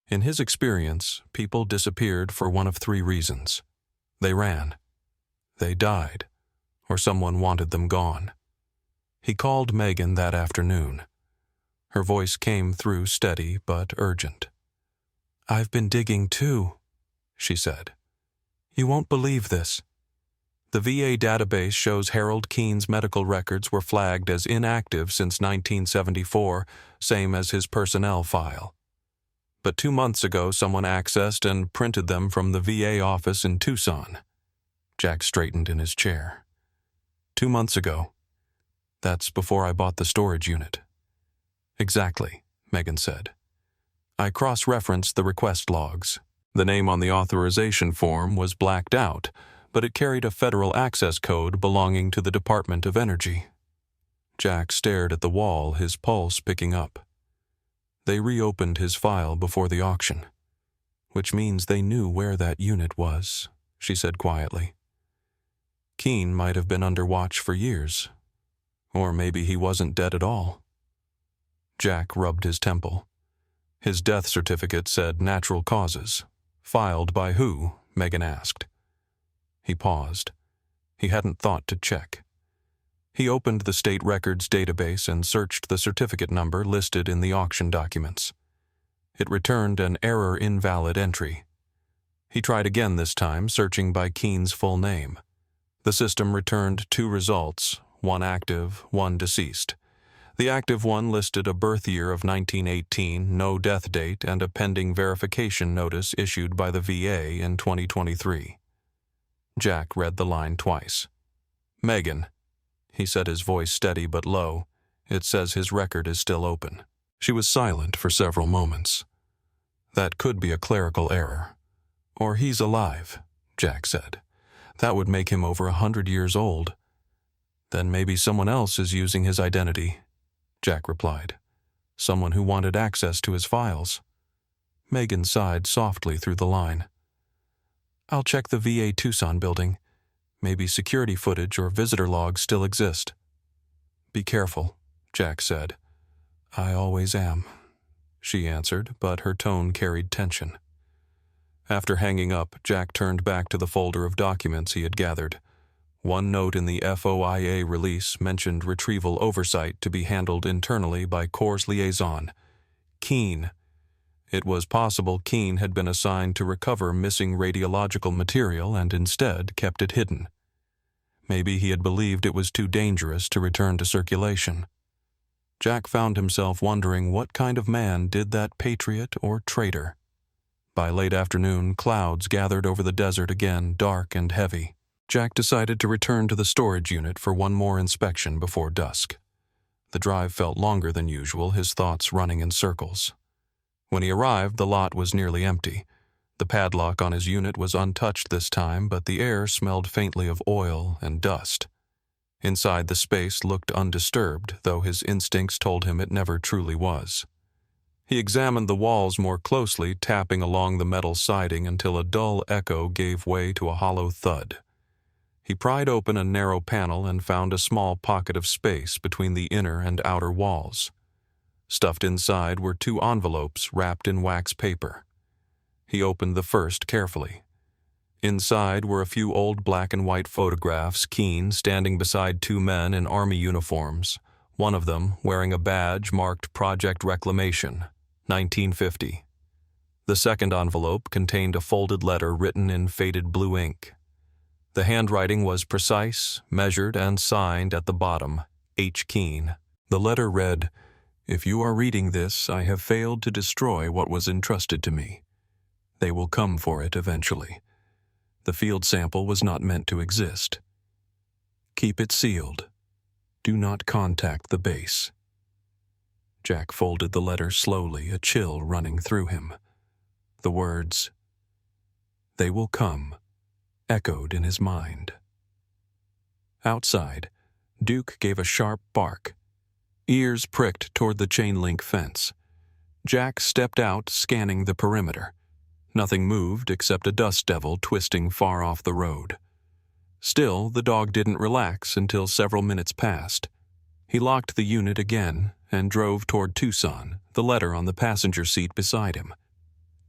In his experience, people disappeared for one of three reasons. They ran. They died, or someone wanted them gone. He called Megan that afternoon. Her voice came through steady but urgent. "I've been digging too," she said. "You won't believe this. The VA database shows Harold Keene's medical records were flagged as inactive since 1974, same as his personnel file. But 2 months ago, someone accessed and printed them from the VA office in Tucson." Jack straightened in his chair. 2 months ago. That's before I bought the storage unit. Exactly, Megan said. I cross-referenced the request logs. The name on the authorization form was blacked out, but it carried a federal access code belonging to the Department of Energy. Jack stared at the wall, his pulse picking up. They reopened his file before the auction. "Which means they knew where that unit was," she said quietly. Keene might have been under watch for years. Or maybe he wasn't dead at all. Jack rubbed his temple. His death certificate said natural causes. Filed by who? Megan asked. He paused. He hadn't thought to check. He opened the state records database and searched the certificate number listed in the auction documents. It returned an error invalid entry. He tried again this time, searching by Keene's full name. The system returned 2 results, one active, one deceased. The active one listed a birth year of 1918, no death date, and a pending verification notice issued by the VA in 2023. Jack read the line twice. "Megan," he said, his voice steady but low, "it says his record is still open." She was silent for several moments. That could be a clerical error. Or he's alive, Jack said. That would make him over 100 years old. Then maybe someone else is using his identity, Jack replied. Someone who wanted access to his files. Megan sighed softly through the line. I'll check the VA Tucson building. Maybe security footage or visitor logs still exist. Be careful, Jack said. I always am, she answered, but her tone carried tension. After hanging up, Jack turned back to the folder of documents he had gathered. One note in the FOIA release mentioned retrieval oversight to be handled internally by Corps liaison, Keene. It was possible Keene had been assigned to recover missing radiological material and instead kept it hidden. Maybe he had believed it was too dangerous to return to circulation. Jack found himself wondering what kind of man did that, patriot or traitor. By late afternoon, clouds gathered over the desert again, dark and heavy. Jack decided to return to the storage unit for one more inspection before dusk. The drive felt longer than usual, his thoughts running in circles. When he arrived, the lot was nearly empty. The padlock on his unit was untouched this time, but the air smelled faintly of oil and dust. Inside, the space looked undisturbed, though his instincts told him it never truly was. He examined the walls more closely, tapping along the metal siding until a dull echo gave way to a hollow thud. He pried open a narrow panel and found a small pocket of space between the inner and outer walls. Stuffed inside were 2 envelopes wrapped in wax paper. He opened the first carefully. Inside were a few old black and white photographs, Keene standing beside 2 men in Army uniforms, one of them wearing a badge marked Project Reclamation, 1950. The second envelope contained a folded letter written in faded blue ink. The handwriting was precise, measured, and signed at the bottom, H. Keene. The letter read, If you are reading this, I have failed to destroy what was entrusted to me. They will come for it eventually. The field sample was not meant to exist. Keep it sealed. Do not contact the base. Jack folded the letter slowly, a chill running through him. The words, "They will come," echoed in his mind. Outside, Duke gave a sharp bark. Ears pricked toward the chain-link fence. Jack stepped out, scanning the perimeter. Nothing moved except a dust devil twisting far off the road. Still, the dog didn't relax until several minutes passed. He locked the unit again and drove toward Tucson, the letter on the passenger seat beside him.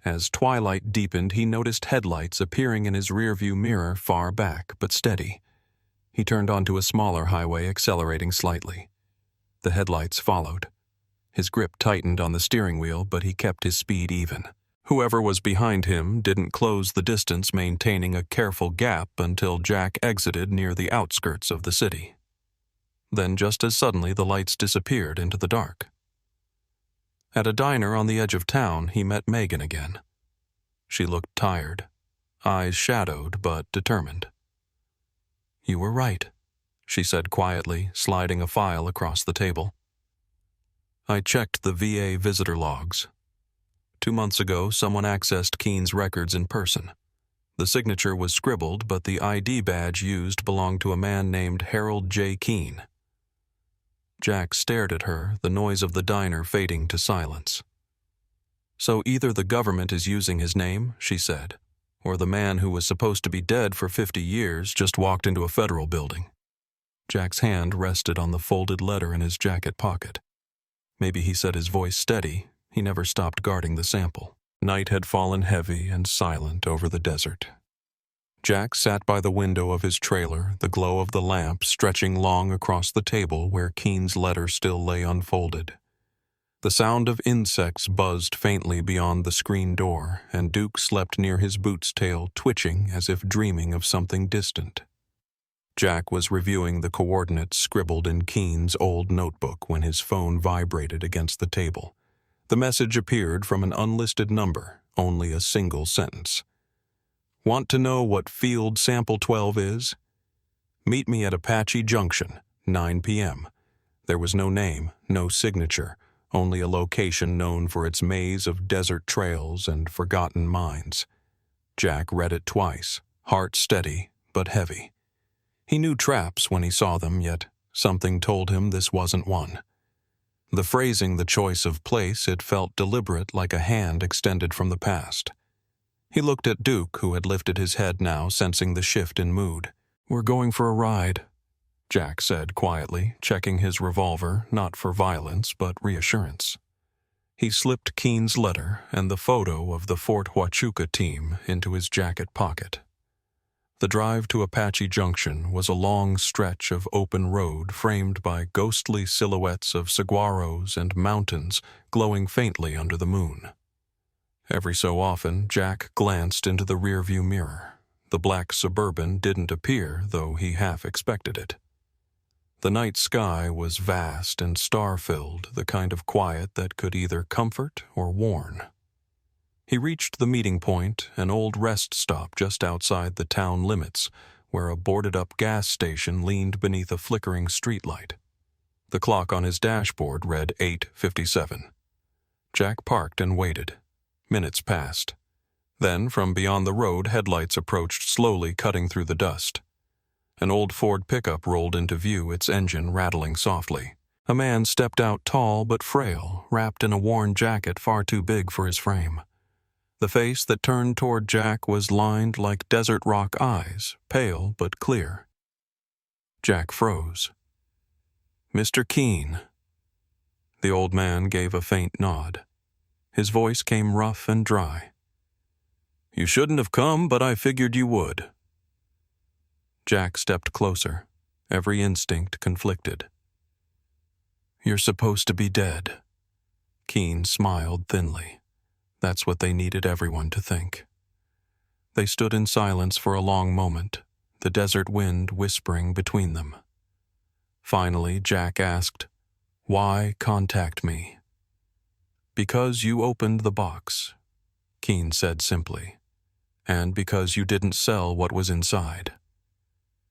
As twilight deepened, he noticed headlights appearing in his rearview mirror far back, but steady. He turned onto a smaller highway, accelerating slightly. The headlights followed. His grip tightened on the steering wheel, but he kept his speed even. Whoever was behind him didn't close the distance, maintaining a careful gap until Jack exited near the outskirts of the city. Then, just as suddenly, the lights disappeared into the dark. At a diner on the edge of town, he met Megan again. She looked tired, eyes shadowed but determined. "You were right," she said quietly, sliding a file across the table. "I checked the VA visitor logs. 2 months ago, someone accessed Keene's records in person. The signature was scribbled, but the ID badge used belonged to a man named Harold J. Keene." Jack stared at her, the noise of the diner fading to silence. "So either the government is using his name," she said, "or the man who was supposed to be dead for 50 years just walked into a federal building." Jack's hand rested on the folded letter in his jacket pocket. Maybe he said his voice steady. He never stopped guarding the sample. Night had fallen heavy and silent over the desert. Jack sat by the window of his trailer, the glow of the lamp stretching long across the table where Keene's letter still lay unfolded. The sound of insects buzzed faintly beyond the screen door, and Duke slept near his boot's tail, twitching as if dreaming of something distant. Jack was reviewing the coordinates scribbled in Keene's old notebook when his phone vibrated against the table. The message appeared from an unlisted number, only a single sentence. "Want to know what Field Sample 12 is? Meet me at Apache Junction, 9 p.m. There was no name, no signature, only a location known for its maze of desert trails and forgotten mines. Jack read it twice, heart steady but heavy. He knew traps when he saw them, yet something told him this wasn't one. The phrasing, the choice of place, it felt deliberate, like a hand extended from the past. He looked at Duke, who had lifted his head now, sensing the shift in mood. "We're going for a ride," Jack said quietly, checking his revolver, not for violence, but reassurance. He slipped Keen's letter and the photo of the Fort Huachuca team into his jacket pocket. The drive to Apache Junction was a long stretch of open road framed by ghostly silhouettes of saguaros and mountains glowing faintly under the moon. Every so often, Jack glanced into the rearview mirror. The black Suburban didn't appear, though he half expected it. The night sky was vast and star-filled, the kind of quiet that could either comfort or warn. He reached the meeting point, an old rest stop just outside the town limits, where a boarded-up gas station leaned beneath a flickering streetlight. The clock on his dashboard read 8:57. Jack parked and waited. Minutes passed. Then, from beyond the road, headlights approached, slowly cutting through the dust. An old Ford pickup rolled into view, its engine rattling softly. A man stepped out, tall but frail, wrapped in a worn jacket far too big for his frame. The face that turned toward Jack was lined like desert rock eyes, pale but clear. Jack froze. "Mr. Keen." The old man gave a faint nod. His voice came rough and dry. "You shouldn't have come, but I figured you would." Jack stepped closer, every instinct conflicted. "You're supposed to be dead." Keen smiled thinly. That's what they needed everyone to think. They stood in silence for a long moment, the desert wind whispering between them. Finally, Jack asked, "Why contact me?" "Because you opened the box," Keen said simply, "and because you didn't sell what was inside."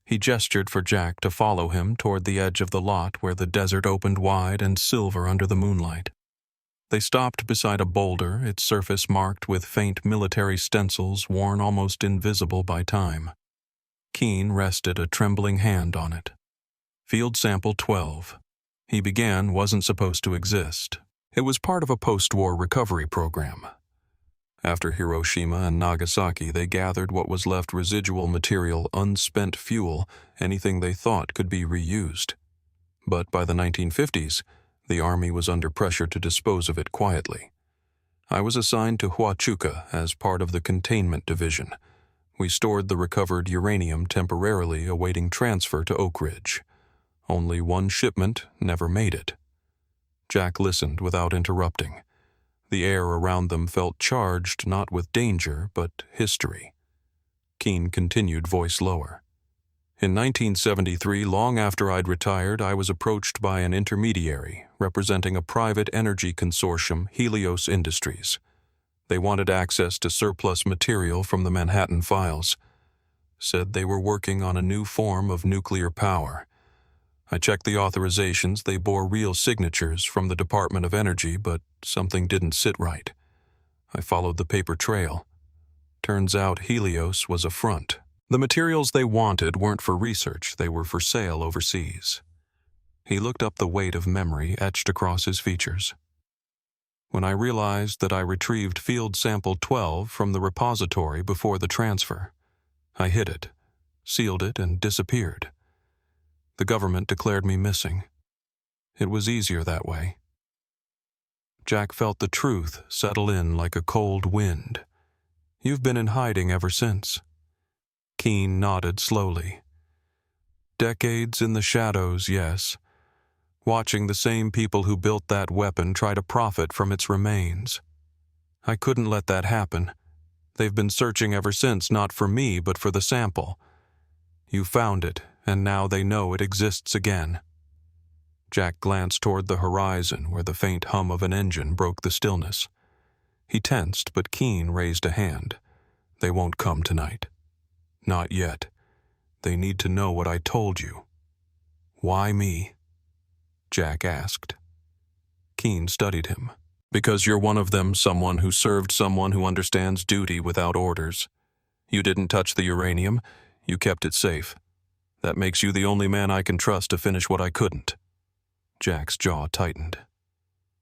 He gestured for Jack to follow him toward the edge of the lot where the desert opened wide and silver under the moonlight. They stopped beside a boulder, its surface marked with faint military stencils worn almost invisible by time. Keen rested a trembling hand on it. Field Sample 12. He began wasn't supposed to exist. It was part of a post-war recovery program. After Hiroshima and Nagasaki, they gathered what was left residual material, unspent fuel, anything they thought could be reused. But by the 1950s, the Army was under pressure to dispose of it quietly. I was assigned to Huachuca as part of the containment division. We stored the recovered uranium temporarily, awaiting transfer to Oak Ridge. Only one shipment never made it. Jack listened without interrupting. The air around them felt charged not with danger, but history. Keen continued, voice lower. In 1973, long after I'd retired, I was approached by an intermediary representing a private energy consortium, Helios Industries. They wanted access to surplus material from the Manhattan files. Said they were working on a new form of nuclear power. I checked the authorizations. They bore real signatures from the Department of Energy, but something didn't sit right. I followed the paper trail. Turns out Helios was a front. The materials they wanted weren't for research, they were for sale overseas. He looked up, the weight of memory etched across his features. When I realized that I retrieved Field Sample 12 from the repository before the transfer, I hid it, sealed it, and disappeared. The government declared me missing. It was easier that way. Jack felt the truth settle in like a cold wind. You've been in hiding ever since. Keen nodded slowly. Decades in the shadows, yes. Watching the same people who built that weapon try to profit from its remains. I couldn't let that happen. They've been searching ever since, not for me, but for the sample. You found it, and now they know it exists again. Jack glanced toward the horizon where the faint hum of an engine broke the stillness. He tensed, but Keen raised a hand. They won't come tonight. Not yet. They need to know what I told you. Why me? Jack asked. Keen studied him. Because you're one of them, someone who served someone who understands duty without orders. You didn't touch the uranium, you kept it safe. That makes you the only man I can trust to finish what I couldn't. Jack's jaw tightened.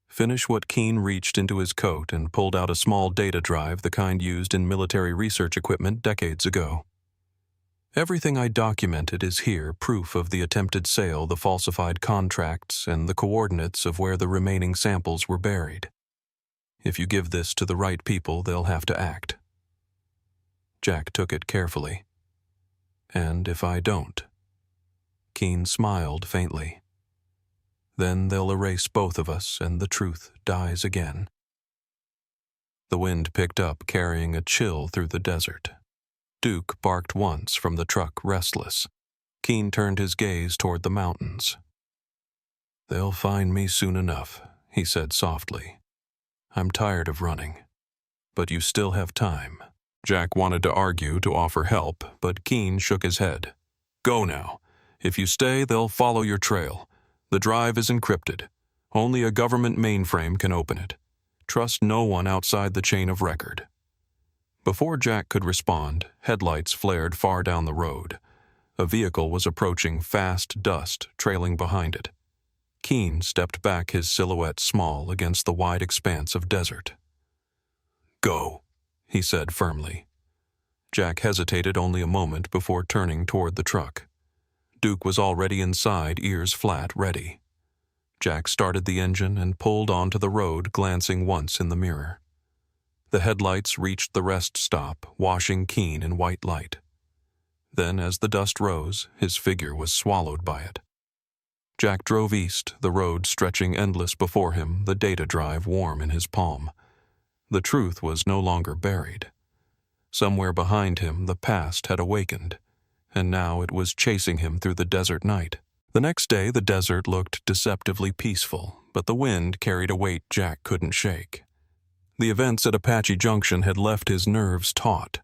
Finish what Keen reached into his coat and pulled out a small data drive, the kind used in military research equipment decades ago. Everything I documented is here, proof of the attempted sale, the falsified contracts, and the coordinates of where the remaining samples were buried. If you give this to the right people, they'll have to act. Jack took it carefully. And if I don't? Keen smiled faintly. Then they'll erase both of us, and the truth dies again. The wind picked up, carrying a chill through the desert. Duke barked once from the truck, restless. Keen turned his gaze toward the mountains. They'll find me soon enough, he said softly. I'm tired of running. But you still have time. Jack wanted to argue, to offer help, but Keen shook his head. Go now. If you stay, they'll follow your trail. The drive is encrypted. Only a government mainframe can open it. Trust no one outside the chain of record. Before Jack could respond, headlights flared far down the road. A vehicle was approaching, fast dust trailing behind it. Keen stepped back, his silhouette small against the wide expanse of desert. Go, he said firmly. Jack hesitated only a moment before turning toward the truck. Duke was already inside, ears flat, ready. Jack started the engine and pulled onto the road, glancing once in the mirror. The headlights reached the rest stop, washing Keen in white light. Then, as the dust rose, his figure was swallowed by it. Jack drove east, the road stretching endless before him, the data drive warm in his palm. The truth was no longer buried. Somewhere behind him, the past had awakened, and now it was chasing him through the desert night. The next day, the desert looked deceptively peaceful, but the wind carried a weight Jack couldn't shake. The events at Apache Junction had left his nerves taut,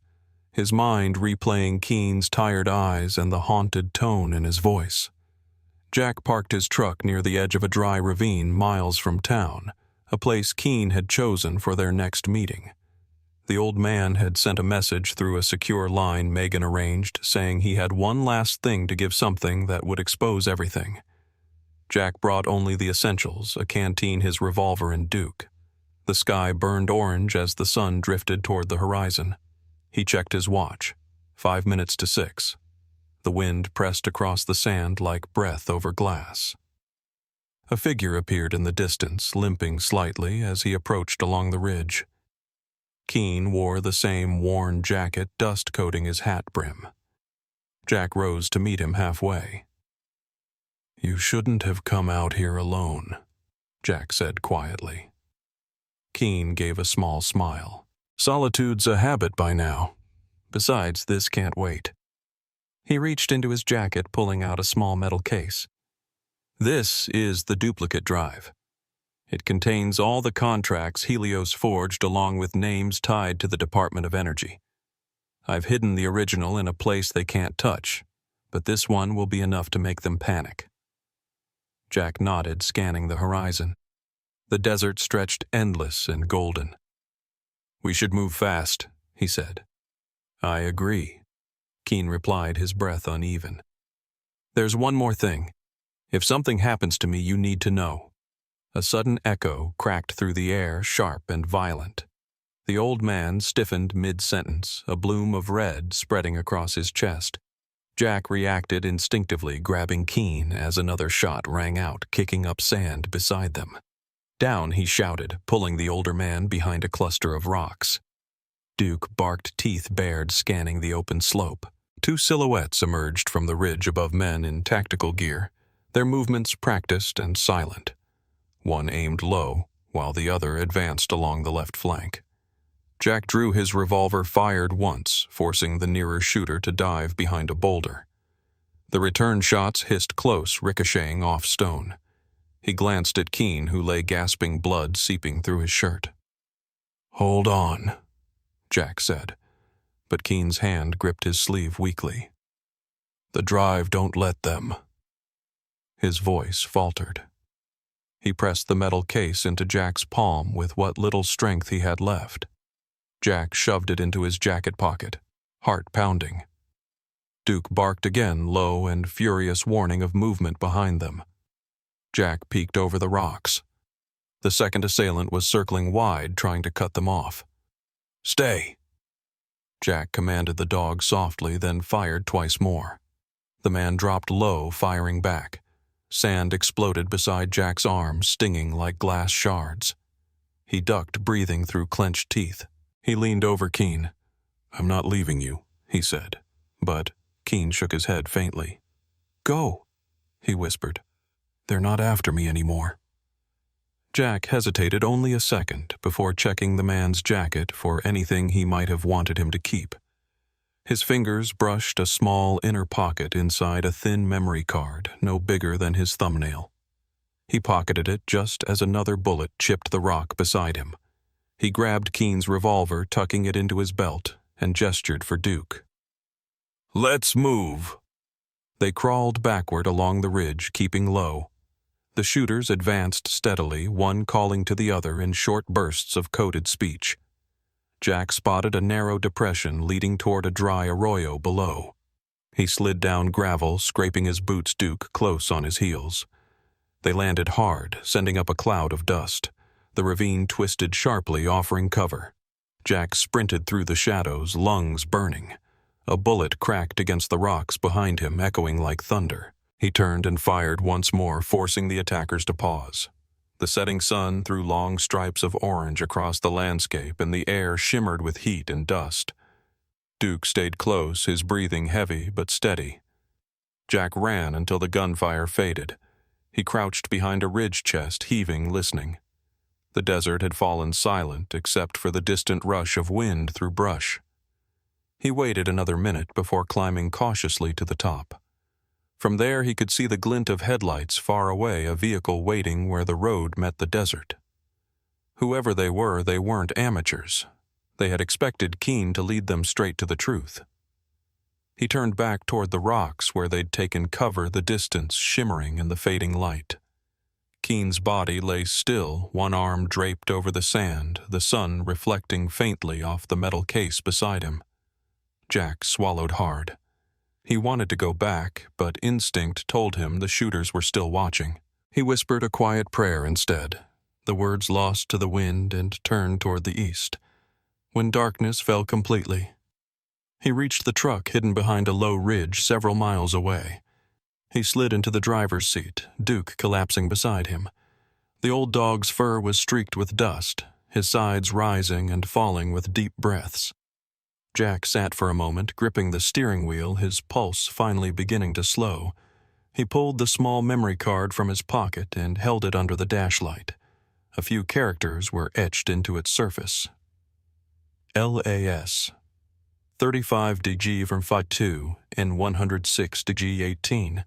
his mind replaying Keen's tired eyes and the haunted tone in his voice. Jack parked his truck near the edge of a dry ravine miles from town, a place Keen had chosen for their next meeting. The old man had sent a message through a secure line Megan arranged, saying he had one last thing to give, something that would expose everything. Jack brought only the essentials, a canteen, his revolver, and Duke. The sky burned orange as the sun drifted toward the horizon. He checked his watch. 5 minutes to 6. The wind pressed across the sand like breath over glass. A figure appeared in the distance, limping slightly as he approached along the ridge. Keen wore the same worn jacket, dust coating his hat brim. Jack rose to meet him halfway. You shouldn't have come out here alone, Jack said quietly. Keen gave a small smile. Solitude's a habit by now. Besides, this can't wait. He reached into his jacket, pulling out a small metal case. This is the duplicate drive. It contains all the contracts Helios forged, along with names tied to the Department of Energy. I've hidden the original in a place they can't touch, but this one will be enough to make them panic. Jack nodded, scanning the horizon. The desert stretched endless and golden. We should move fast, he said. I agree, Keen replied, his breath uneven. There's one more thing. If something happens to me, you need to know. A sudden echo cracked through the air, sharp and violent. The old man stiffened mid-sentence, a bloom of red spreading across his chest. Jack reacted instinctively, grabbing Keen as another shot rang out, kicking up sand beside them. Down, he shouted, pulling the older man behind a cluster of rocks. Duke barked, teeth bared, scanning the open slope. 2 silhouettes emerged from the ridge above, men in tactical gear, their movements practiced and silent. One aimed low, while the other advanced along the left flank. Jack drew his revolver, fired once, forcing the nearer shooter to dive behind a boulder. The return shots hissed close, ricocheting off stone. He glanced at Keen, who lay gasping, blood seeping through his shirt. Hold on, Jack said, but Keen's hand gripped his sleeve weakly. The drive, don't let them. His voice faltered. He pressed the metal case into Jack's palm with what little strength he had left. Jack shoved it into his jacket pocket, heart pounding. Duke barked again, low and furious warning of movement behind them. Jack peeked over the rocks. The second assailant was circling wide, trying to cut them off. "Stay!" Jack commanded the dog softly, then fired twice more. The man dropped low, firing back. Sand exploded beside Jack's arm, stinging like glass shards. He ducked, breathing through clenched teeth. He leaned over Keen. "I'm not leaving you," he said, but Keen shook his head faintly. "Go," he whispered. "They're not after me anymore." Jack hesitated only a second before checking the man's jacket for anything he might have wanted him to keep. His fingers brushed a small inner pocket inside a thin memory card, no bigger than his thumbnail. He pocketed it just as another bullet chipped the rock beside him. He grabbed Keen's revolver, tucking it into his belt, and gestured for Duke. "Let's move." They crawled backward along the ridge, keeping low. The shooters advanced steadily, one calling to the other in short bursts of coded speech. Jack spotted a narrow depression leading toward a dry arroyo below. He slid down gravel, scraping his boots Duke close on his heels. They landed hard, sending up a cloud of dust. The ravine twisted sharply, offering cover. Jack sprinted through the shadows, lungs burning. A bullet cracked against the rocks behind him, echoing like thunder. He turned and fired once more, forcing the attackers to pause. The setting sun threw long stripes of orange across the landscape, and the air shimmered with heat and dust. Duke stayed close, his breathing heavy but steady. Jack ran until the gunfire faded. He crouched behind a ridge chest, heaving, listening. The desert had fallen silent except for the distant rush of wind through brush. He waited another minute before climbing cautiously to the top. From there he could see the glint of headlights far away, a vehicle waiting where the road met the desert. Whoever they weren't amateurs. They had expected Keen to lead them straight to the truth. He turned back toward the rocks where they'd taken cover, the distance shimmering in the fading light. Keen's body lay still, one arm draped over the sand, the sun reflecting faintly off the metal case beside him. Jack swallowed hard. He wanted to go back, but instinct told him the shooters were still watching. He whispered a quiet prayer instead, the words lost to the wind, and turned toward the east. When darkness fell completely, he reached the truck hidden behind a low ridge several miles away. He slid into the driver's seat, Duke collapsing beside him. The old dog's fur was streaked with dust, his sides rising and falling with deep breaths. Jack sat for a moment, gripping the steering wheel, his pulse finally beginning to slow. He pulled the small memory card from his pocket and held it under the dashlight. A few characters were etched into its surface. LAS 35 dg from Phi 2 and 106 dg 18.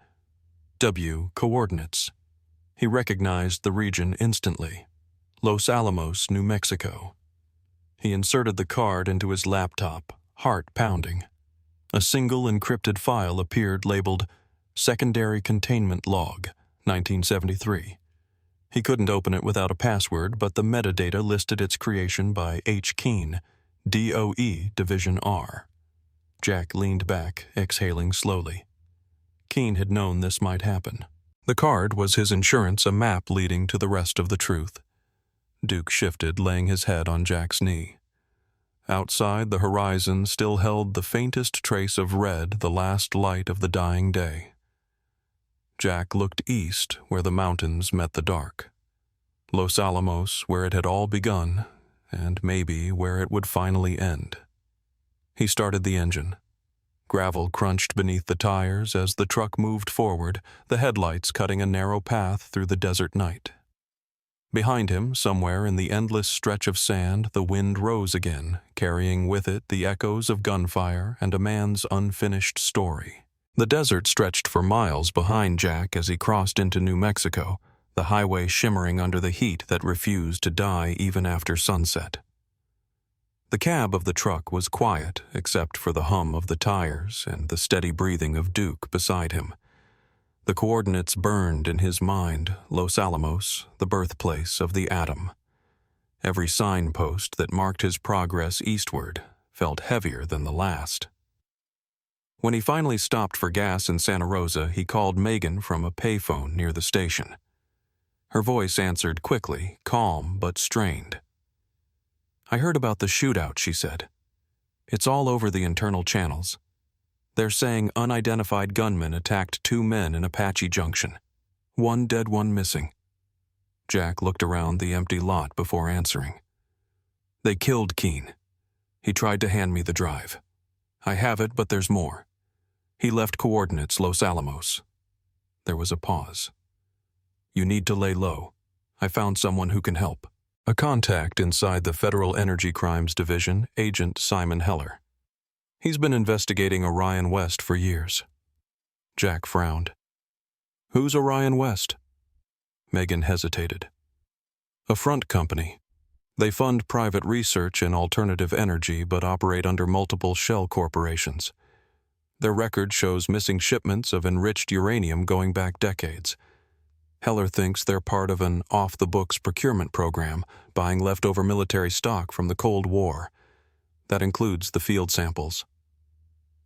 W coordinates. He recognized the region instantly. Los Alamos, New Mexico. He inserted the card into his laptop, heart pounding. A single encrypted file appeared labeled Secondary Containment Log, 1973. He couldn't open it without a password, but the metadata listed its creation by H. Keen, DOE Division R. Jack leaned back, exhaling slowly. Keen had known this might happen. The card was his insurance, a map leading to the rest of the truth. Duke shifted, laying his head on Jack's knee. Outside, the horizon still held the faintest trace of red, the last light of the dying day. Jack looked east, where the mountains met the dark. Los Alamos, where it had all begun, and maybe where it would finally end. He started the engine. Gravel crunched beneath the tires as the truck moved forward, the headlights cutting a narrow path through the desert night. Behind him, somewhere in the endless stretch of sand, the wind rose again, carrying with it the echoes of gunfire and a man's unfinished story. The desert stretched for miles behind Jack as he crossed into New Mexico, the highway shimmering under the heat that refused to die even after sunset. The cab of the truck was quiet, except for the hum of the tires and the steady breathing of Duke beside him. The coordinates burned in his mind: Los Alamos, the birthplace of the atom. Every signpost that marked his progress eastward felt heavier than the last. When he finally stopped for gas in Santa Rosa, he called Megan from a payphone near the station. Her voice answered quickly, calm but strained. "I heard about the shootout," she said. "It's all over the internal channels. They're saying unidentified gunmen attacked 2 men in Apache Junction. 1 dead, 1 missing." Jack looked around the empty lot before answering. "They killed Keene. He tried to hand me the drive. I have it, but there's more. He left coordinates Los Alamos." There was a pause. "You need to lay low. I found someone who can help." A contact inside the Federal Energy Crimes Division, Agent Simon Heller. He's been investigating Orion West for years. Jack frowned. "Who's Orion West?" Megan hesitated. "A front company. They fund private research in alternative energy but operate under multiple shell corporations. Their record shows missing shipments of enriched uranium going back decades. Heller thinks they're part of an off-the-books procurement program, buying leftover military stock from the Cold War. That includes the field samples."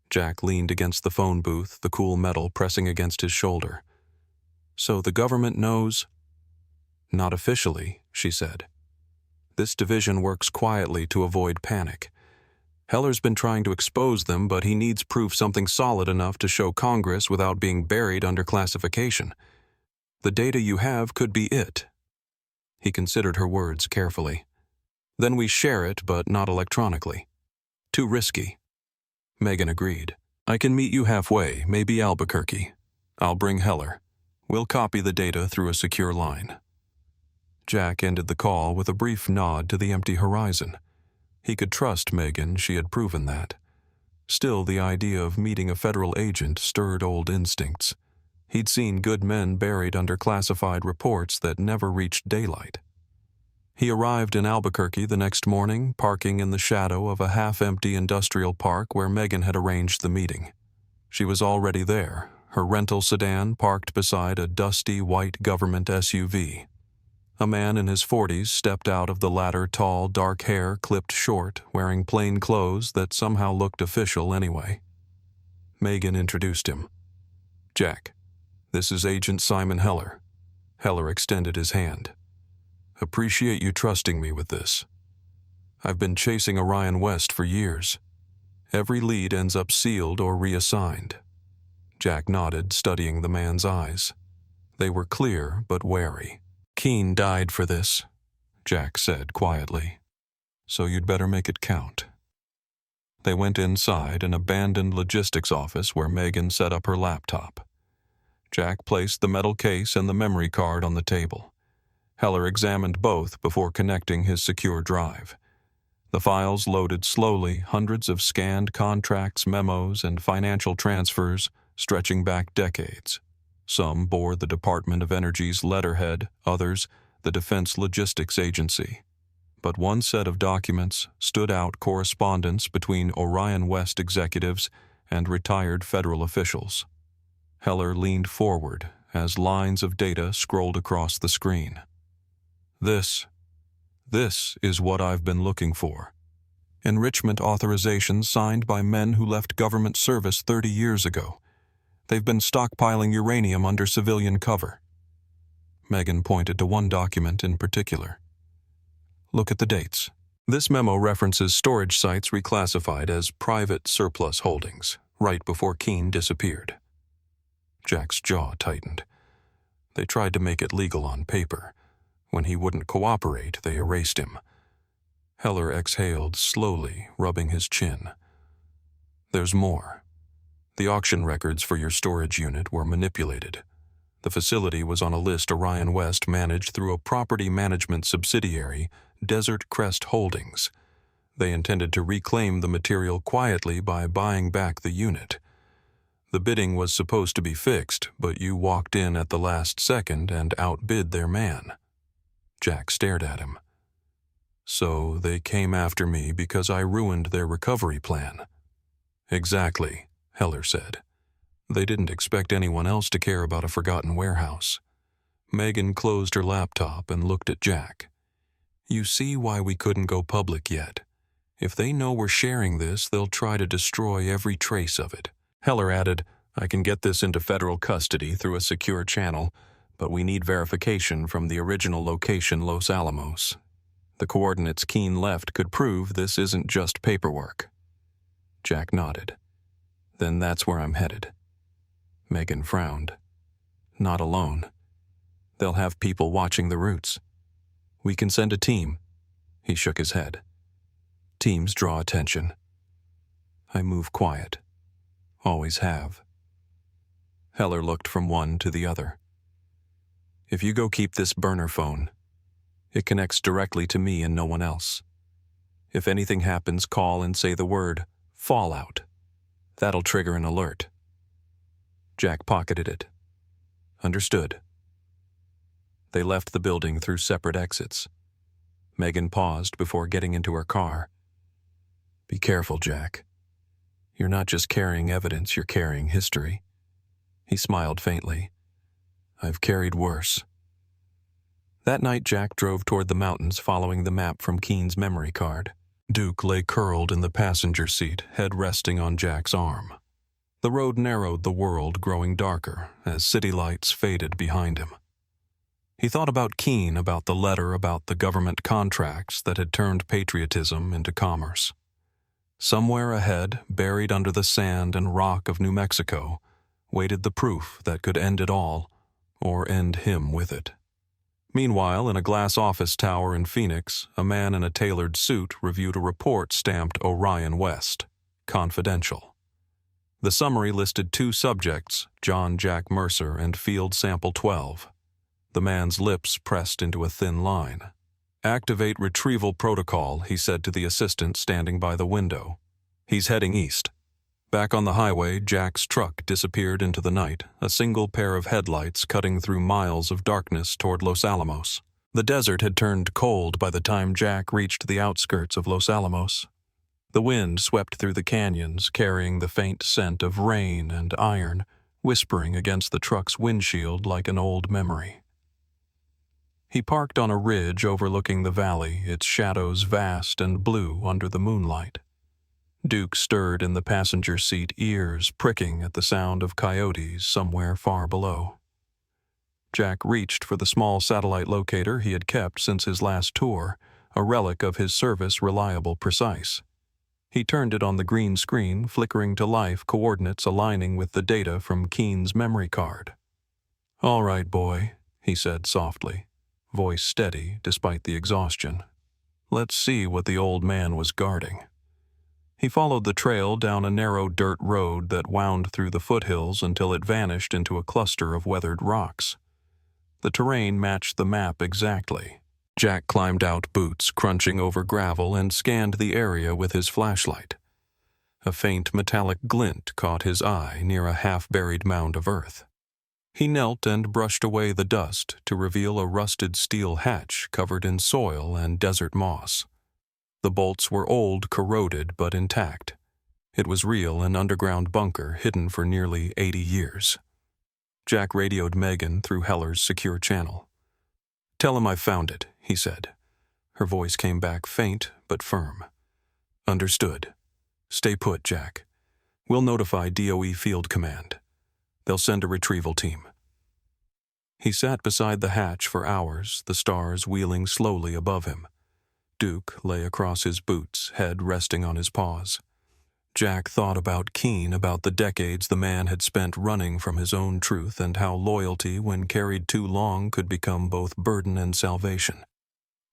Jack leaned against the phone booth, the cool metal pressing against his shoulder. "So the government knows?" "Not officially," she said. "This division works quietly to avoid panic. Heller's been trying to expose them, but he needs proof something solid enough to show Congress without being buried under classification. The data you have could be it." He considered her words carefully. "Then we share it, but not electronically. Too risky." Megan agreed. "I can meet you halfway, maybe Albuquerque. I'll bring Heller. We'll copy the data through a secure line." Jack ended the call with a brief nod to the empty horizon. He could trust Megan, she had proven that. Still, the idea of meeting a federal agent stirred old instincts. He'd seen good men buried under classified reports that never reached daylight. He arrived in Albuquerque the next morning, parking in the shadow of a half-empty industrial park where Megan had arranged the meeting. She was already there, her rental sedan parked beside a dusty white government SUV. A man in his 40s stepped out of the latter, tall, dark hair clipped short, wearing plain clothes that somehow looked official anyway. Megan introduced him. "Jack, this is Agent Simon Heller." Heller extended his hand. "Appreciate you trusting me with this. I've been chasing Orion West for years. Every lead ends up sealed or reassigned." Jack nodded, studying the man's eyes. They were clear but wary. "Keene died for this," Jack said quietly. "So you'd better make it count." They went inside an abandoned logistics office where Megan set up her laptop. Jack placed the metal case and the memory card on the table. Heller examined both before connecting his secure drive. The files loaded slowly, hundreds of scanned contracts, memos, and financial transfers stretching back decades. Some bore the Department of Energy's letterhead, others the Defense Logistics Agency. But one set of documents stood out: correspondence between Orion West executives and retired federal officials. Heller leaned forward as lines of data scrolled across the screen. This is what I've been looking for. Enrichment authorizations signed by men who left government service 30 years ago. They've been stockpiling uranium under civilian cover." Megan pointed to one document in particular. "Look at the dates. This memo references storage sites reclassified as private surplus holdings, right before Keene disappeared." Jack's jaw tightened. They tried to make it legal on paper. When he wouldn't cooperate, they erased him. Heller exhaled slowly, rubbing his chin. "There's more. The auction records for your storage unit were manipulated. The facility was on a list Orion West managed through a property management subsidiary, Desert Crest Holdings. They intended to reclaim the material quietly by buying back the unit. The bidding was supposed to be fixed, but you walked in at the last second and outbid their man." Jack stared at him. "So they came after me because I ruined their recovery plan?" "Exactly," Heller said. They didn't expect anyone else to care about a forgotten warehouse. Megan closed her laptop and looked at Jack. You see why we couldn't go public yet. If they know we're sharing this, they'll try to destroy every trace of it. Heller added, I can get this into federal custody through a secure channel, but we need verification from the original location, Los Alamos. The coordinates Keene left could prove this isn't just paperwork. Jack nodded. Then that's where I'm headed. Megan frowned. Not alone. They'll have people watching the routes. We can send a team. He shook his head. Teams draw attention. I move quiet. Always have. Heller looked from one to the other. If you go keep this burner phone, it connects directly to me and no one else. If anything happens, call and say the word Fallout. That'll trigger an alert. Jack pocketed it. Understood. They left the building through separate exits. Megan paused before getting into her car. Be careful, Jack. You're not just carrying evidence, you're carrying history. He smiled faintly. I've carried worse. That night, Jack drove toward the mountains following the map from Keene's memory card. Duke lay curled in the passenger seat, head resting on Jack's arm. The road narrowed, the world growing darker as city lights faded behind him. He thought about Keene, about the letter, about the government contracts that had turned patriotism into commerce. Somewhere ahead, buried under the sand and rock of New Mexico, waited the proof that could end it all, or end him with it. Meanwhile, in a glass office tower in Phoenix, a man in a tailored suit reviewed a report stamped Orion West, confidential. The summary listed 2 subjects, John Jack Mercer and Field Sample 12. The man's lips pressed into a thin line. Activate retrieval protocol, he said to the assistant standing by the window. He's heading east. Back on the highway, Jack's truck disappeared into the night, a single pair of headlights cutting through miles of darkness toward Los Alamos. The desert had turned cold by the time Jack reached the outskirts of Los Alamos. The wind swept through the canyons, carrying the faint scent of rain and iron, whispering against the truck's windshield like an old memory. He parked on a ridge overlooking the valley, its shadows vast and blue under the moonlight. Duke stirred in the passenger seat, ears pricking at the sound of coyotes somewhere far below. Jack reached for the small satellite locator he had kept since his last tour, a relic of his service, reliable, precise. He turned it on the green screen, flickering to life coordinates aligning with the data from Keene's memory card. All right, boy, he said softly, voice steady despite the exhaustion. Let's see what the old man was guarding. He followed the trail down a narrow dirt road that wound through the foothills until it vanished into a cluster of weathered rocks. The terrain matched the map exactly. Jack climbed out, boots crunching over gravel, and scanned the area with his flashlight. A faint metallic glint caught his eye near a half-buried mound of earth. He knelt and brushed away the dust to reveal a rusted steel hatch covered in soil and desert moss. The bolts were old, corroded, but intact. It was real, an underground bunker hidden for nearly 80 years. Jack radioed Megan through Heller's secure channel. Tell him I found it, he said. Her voice came back faint but firm. Understood. Stay put, Jack. We'll notify DOE Field Command. They'll send a retrieval team. He sat beside the hatch for hours, the stars wheeling slowly above him. Duke lay across his boots, head resting on his paws. Jack thought about Keene, about the decades the man had spent running from his own truth, and how loyalty, when carried too long, could become both burden and salvation.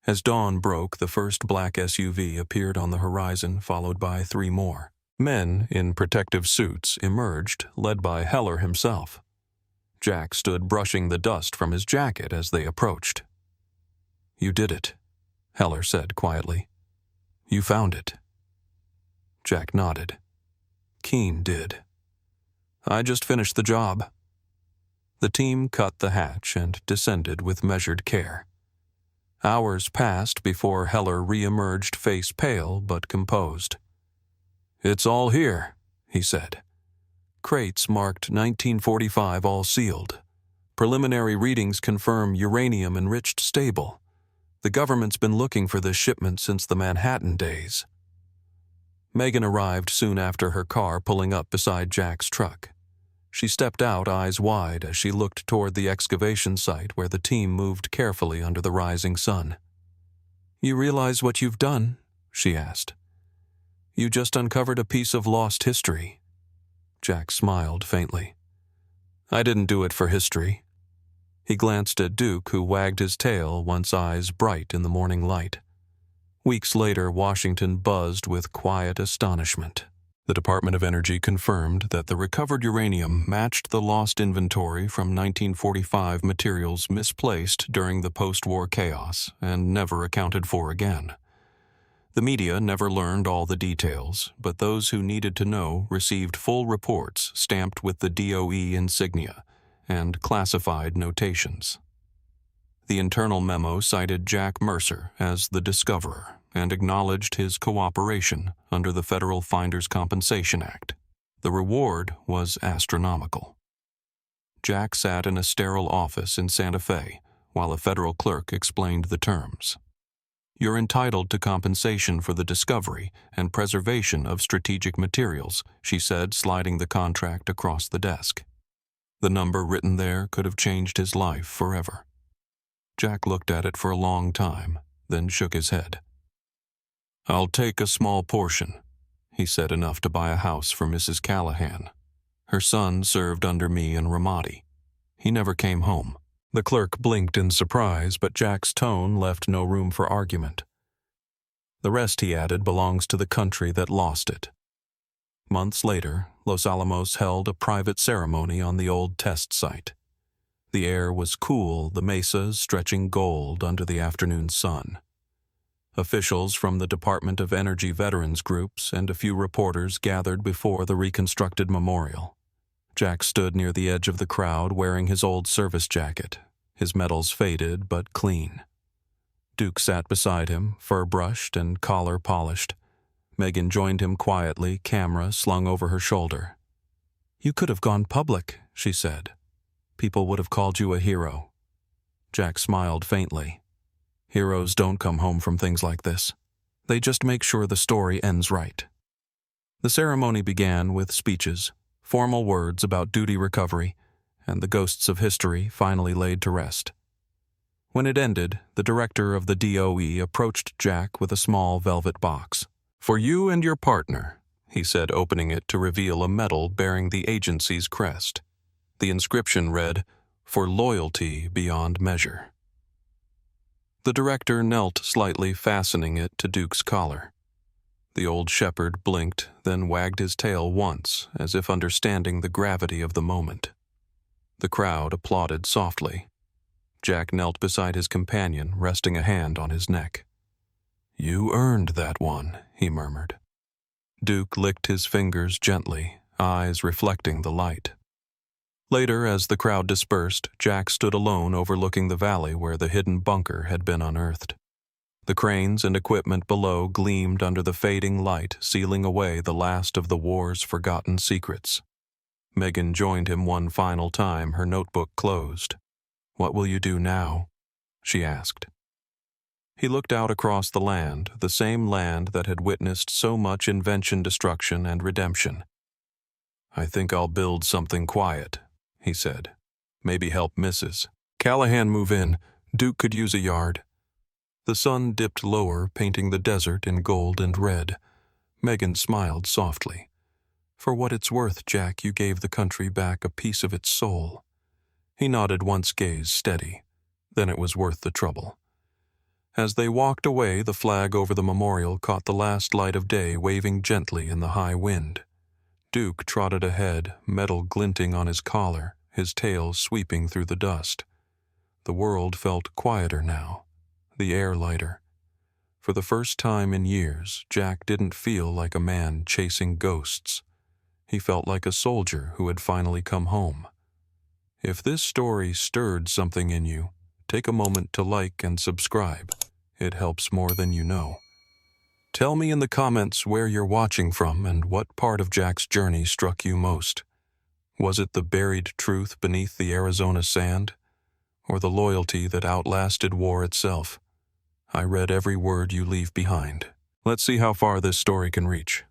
As dawn broke, the first black SUV appeared on the horizon, followed by 3 more. Men in protective suits emerged, led by Heller himself. Jack stood brushing the dust from his jacket as they approached. You did it, Heller said quietly. You found it. Jack nodded. Keene did. I just finished the job. The team cut the hatch and descended with measured care. Hours passed before Heller re-emerged, face pale but composed. It's all here, he said. Crates marked 1945 all sealed. Preliminary readings confirm uranium-enriched stable. The government's been looking for this shipment since the Manhattan days. Megan arrived soon after her car pulling up beside Jack's truck. She stepped out, eyes wide, as she looked toward the excavation site where the team moved carefully under the rising sun. "You realize what you've done?" she asked. "You just uncovered a piece of lost history." Jack smiled faintly. "I didn't do it for history." He glanced at Duke, who wagged his tail, once eyes bright in the morning light. Weeks later, Washington buzzed with quiet astonishment. The Department of Energy confirmed that the recovered uranium matched the lost inventory from 1945 materials misplaced during the post-war chaos and never accounted for again. The media never learned all the details, but those who needed to know received full reports stamped with the DOE insignia and classified notations. The internal memo cited Jack Mercer as the discoverer and acknowledged his cooperation under the Federal Finder's Compensation Act. The reward was astronomical. Jack sat in a sterile office in Santa Fe while a federal clerk explained the terms. "You're entitled to compensation for the discovery and preservation of strategic materials," she said, sliding the contract across the desk. The number written there could have changed his life forever. Jack looked at it for a long time, then shook his head. "I'll take a small portion," he said, enough to buy a house for Mrs. Callahan. "Her son served under me in Ramadi. He never came home." The clerk blinked in surprise, but Jack's tone left no room for argument. "The rest," he added, "belongs to the country that lost it." Months later, Los Alamos held a private ceremony on the old test site. The air was cool, the mesas stretching gold under the afternoon sun. Officials from the Department of Energy veterans groups and a few reporters gathered before the reconstructed memorial. Jack stood near the edge of the crowd wearing his old service jacket, his medals faded but clean. Duke sat beside him, fur-brushed and collar polished. Megan joined him quietly, camera slung over her shoulder. "You could have gone public," she said. "People would have called you a hero." Jack smiled faintly. "Heroes don't come home from things like this. They just make sure the story ends right." The ceremony began with speeches, formal words about duty recovery, and the ghosts of history finally laid to rest. When it ended, the director of the DOE approached Jack with a small velvet box. "For you and your partner," he said, opening it to reveal a medal bearing the agency's crest. The inscription read, "For loyalty beyond measure." The director knelt slightly, fastening it to Duke's collar. The old shepherd blinked, then wagged his tail once, as if understanding the gravity of the moment. The crowd applauded softly. Jack knelt beside his companion, resting a hand on his neck. "You earned that one," he murmured. Duke licked his fingers gently, eyes reflecting the light. Later, as the crowd dispersed, Jack stood alone overlooking the valley where the hidden bunker had been unearthed. The cranes and equipment below gleamed under the fading light, sealing away the last of the war's forgotten secrets. Megan joined him one final time, her notebook closed. "What will you do now?" she asked. He looked out across the land, the same land that had witnessed so much invention, destruction, and redemption. "I think I'll build something quiet," he said. "Maybe help Mrs. Callahan move in. Duke could use a yard." The sun dipped lower, painting the desert in gold and red. Megan smiled softly. "For what it's worth, Jack, you gave the country back a piece of its soul." He nodded once, gaze steady. Then it was worth the trouble. As they walked away, the flag over the memorial caught the last light of day waving gently in the high wind. Duke trotted ahead, metal glinting on his collar, his tail sweeping through the dust. The world felt quieter now, the air lighter. For the first time in years, Jack didn't feel like a man chasing ghosts. He felt like a soldier who had finally come home. If this story stirred something in you, take a moment to like and subscribe. It helps more than you know. Tell me in the comments where you're watching from and what part of Jack's journey struck you most. Was it the buried truth beneath the Arizona sand, or the loyalty that outlasted war itself? I read every word you leave behind. Let's see how far this story can reach.